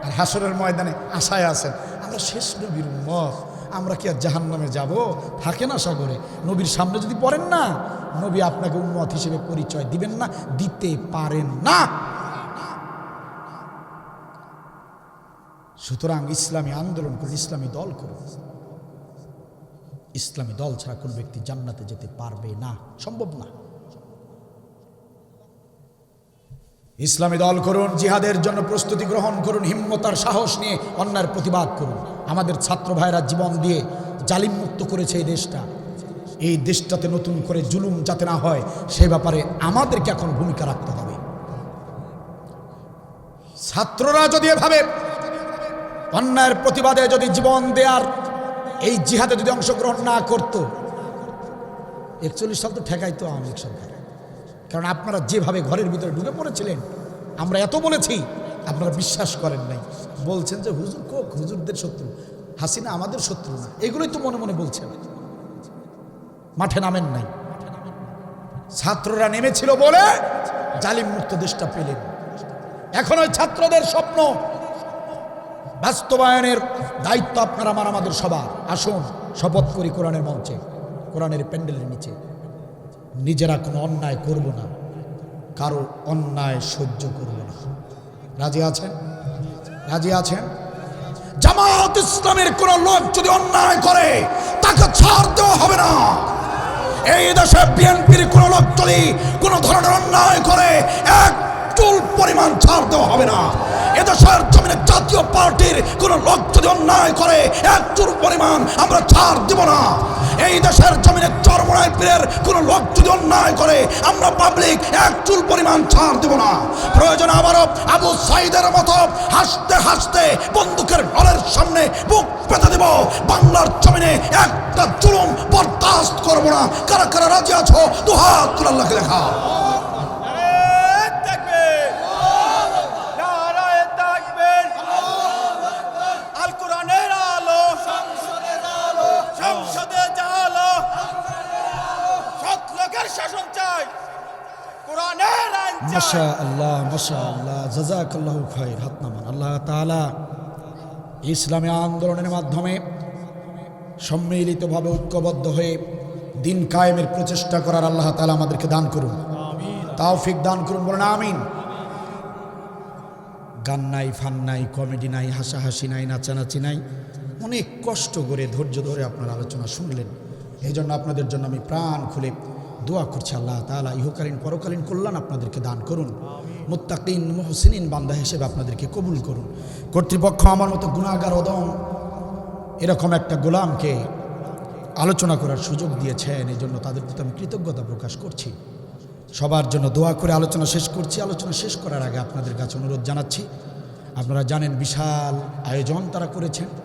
আর হাসরের ময়দানে আশায় আছেন আমরা শেষ নবীর উম্মত, আমরা কি আর জাহান্নামে যাব? থাকেন আশা করে। নবীর সামনে যদি পড়েন না, নবী আপনাকে উম্মত হিসেবে পরিচয় দিবেন না, দিতে পারেন না। সুতরাং ইসলামী আন্দোলন করুন, ইসলামী দল করুন। ইসলামী দল ছাড়া কোন ব্যক্তি জান্নাতে যেতে পারবে না, সম্ভব না। ইসলামী দল করুন, জিহাদের জন্য প্রস্তুতি গ্রহণ করুন, হিম্মত আর সাহস নিয়ে অন্যায়ের প্রতিবাদ করুন। আমাদের ছাত্র ভাইরা জীবন দিয়ে জালিম মুক্ত করেছে এই দেশটা। এই দেশটাতে নতুন করে জুলুম যাতে না হয়, সে ব্যাপারে আমাদেরকে এখন ভূমিকা রাখতে হবে। ছাত্ররা যদি এভাবে অন্যায়ের প্রতিবাদে যদি জীবন দেয়ার, এই জিহাদে যদি অংশগ্রহণ না করত, 41 সাল তো ঠেকাইতো আওয়ামী লীগ সরকার। কারণ আপনারা যেভাবে ঘরের ভিতরে ঢুকে পড়েছিলেন, আমরা এত বলেছি, আপনারা বিশ্বাস করেন নাই। বলছেন যে হুজুর কোক, হুজুরদের শত্রু, হাসিনা আমাদের শত্রু না, এগুলোই তো মনে মনে বলছেন, মাঠে নামেন নাই। ছাত্ররা নেমেছিল বলে জালিম মুক্ত দেশটা পেলেন। এখন ওই ছাত্রদের স্বপ্ন বাস্তবায়নের দায়িত্ব আপনার আমার, আমাদের সবার। আসুন শপথ করি কোরআনের মঞ্চে, কোরআনের প্যান্ডেলের নিচে, নিজেরা কোনো অন্যায় করব না, কারো অন্যায় সহ্য করব না। রাজি আছেন? রাজি আছেন? জামাত ইসলামের কোন লোক যদি অন্যায় করে, তাকে ছাড় দেওয়া হবে না। এই দেশে বিএনপির কোন লোক যদি কোন ধরনের অন্যায় করে, এক চুল পরিমাণ ছাড় দেওয়া হবে না। এদেশের জমিনে জাতীয় পার্টির কোন লোক যদি অন্যায় করে, এক চুল পরিমাণ আমরা ছাড় দেব না। এই দেশের জমিনে চরমোনাই পীরের কোন লোক যদি অন্যায় করে, আমরা পাবলিক এক চুল পরিমাণ ছাড় দেব না। প্রয়োজন আবারও আবু সাইদের মতো হাসতে হাসতে বন্দুকের নলের সামনে বুক পেতে দেব। বাংলার জমিনে একটা জুলুম বরদাস্ত করব না। কারা কারা রাজি আছো? দুহাত তুলে আল্লাহকে দেখা। মাশাআল্লাহ, মাশাআল্লাহ, জাযাকাল্লাহু খায়র। হাত নামান। আল্লাহ তাআলা ইসলামী আন্দোলনের মাধ্যমে সম্মিলিতভাবে ঐক্যবদ্ধ হয়ে দিন কায়েমের প্রচেষ্টা করার আল্লাহ তাআলা আমাদেরকে দান করুন, তৌফিক দান করুন। বলেন আমিন। গান নাই, ফান নাই, কমেডি নাই, হাসাহাসি নাই, নাচানাচি নাই, অনেক কষ্ট করে ধৈর্য ধরে আপনার আলোচনা শুনলেন। এই জন্য আপনাদের জন্য আমি প্রাণ খুলে দোয়া করছি, আল্লাহ তাআলা ইহকালীন পরকালীন কল্যাণ আপনাদেরকে দান করুন। মুত্তাকিন মুহসিনিন বান্দা হিসেবে আপনাদেরকে কবুল করুন। কর্তৃপক্ষ আমার মতো গুনাহগার অদম এরকম একটা গোলামকে আলোচনা করার সুযোগ দিয়েছেন, এই জন্য তাদের প্রতি আমি কৃতজ্ঞতা প্রকাশ করছি। সবার জন্য দোয়া করে আলোচনা শেষ করছি। আলোচনা শেষ করার আগে আপনাদের কাছে অনুরোধ জানাচ্ছি, আপনারা জানেন বিশাল আয়োজন তারা করেছেন।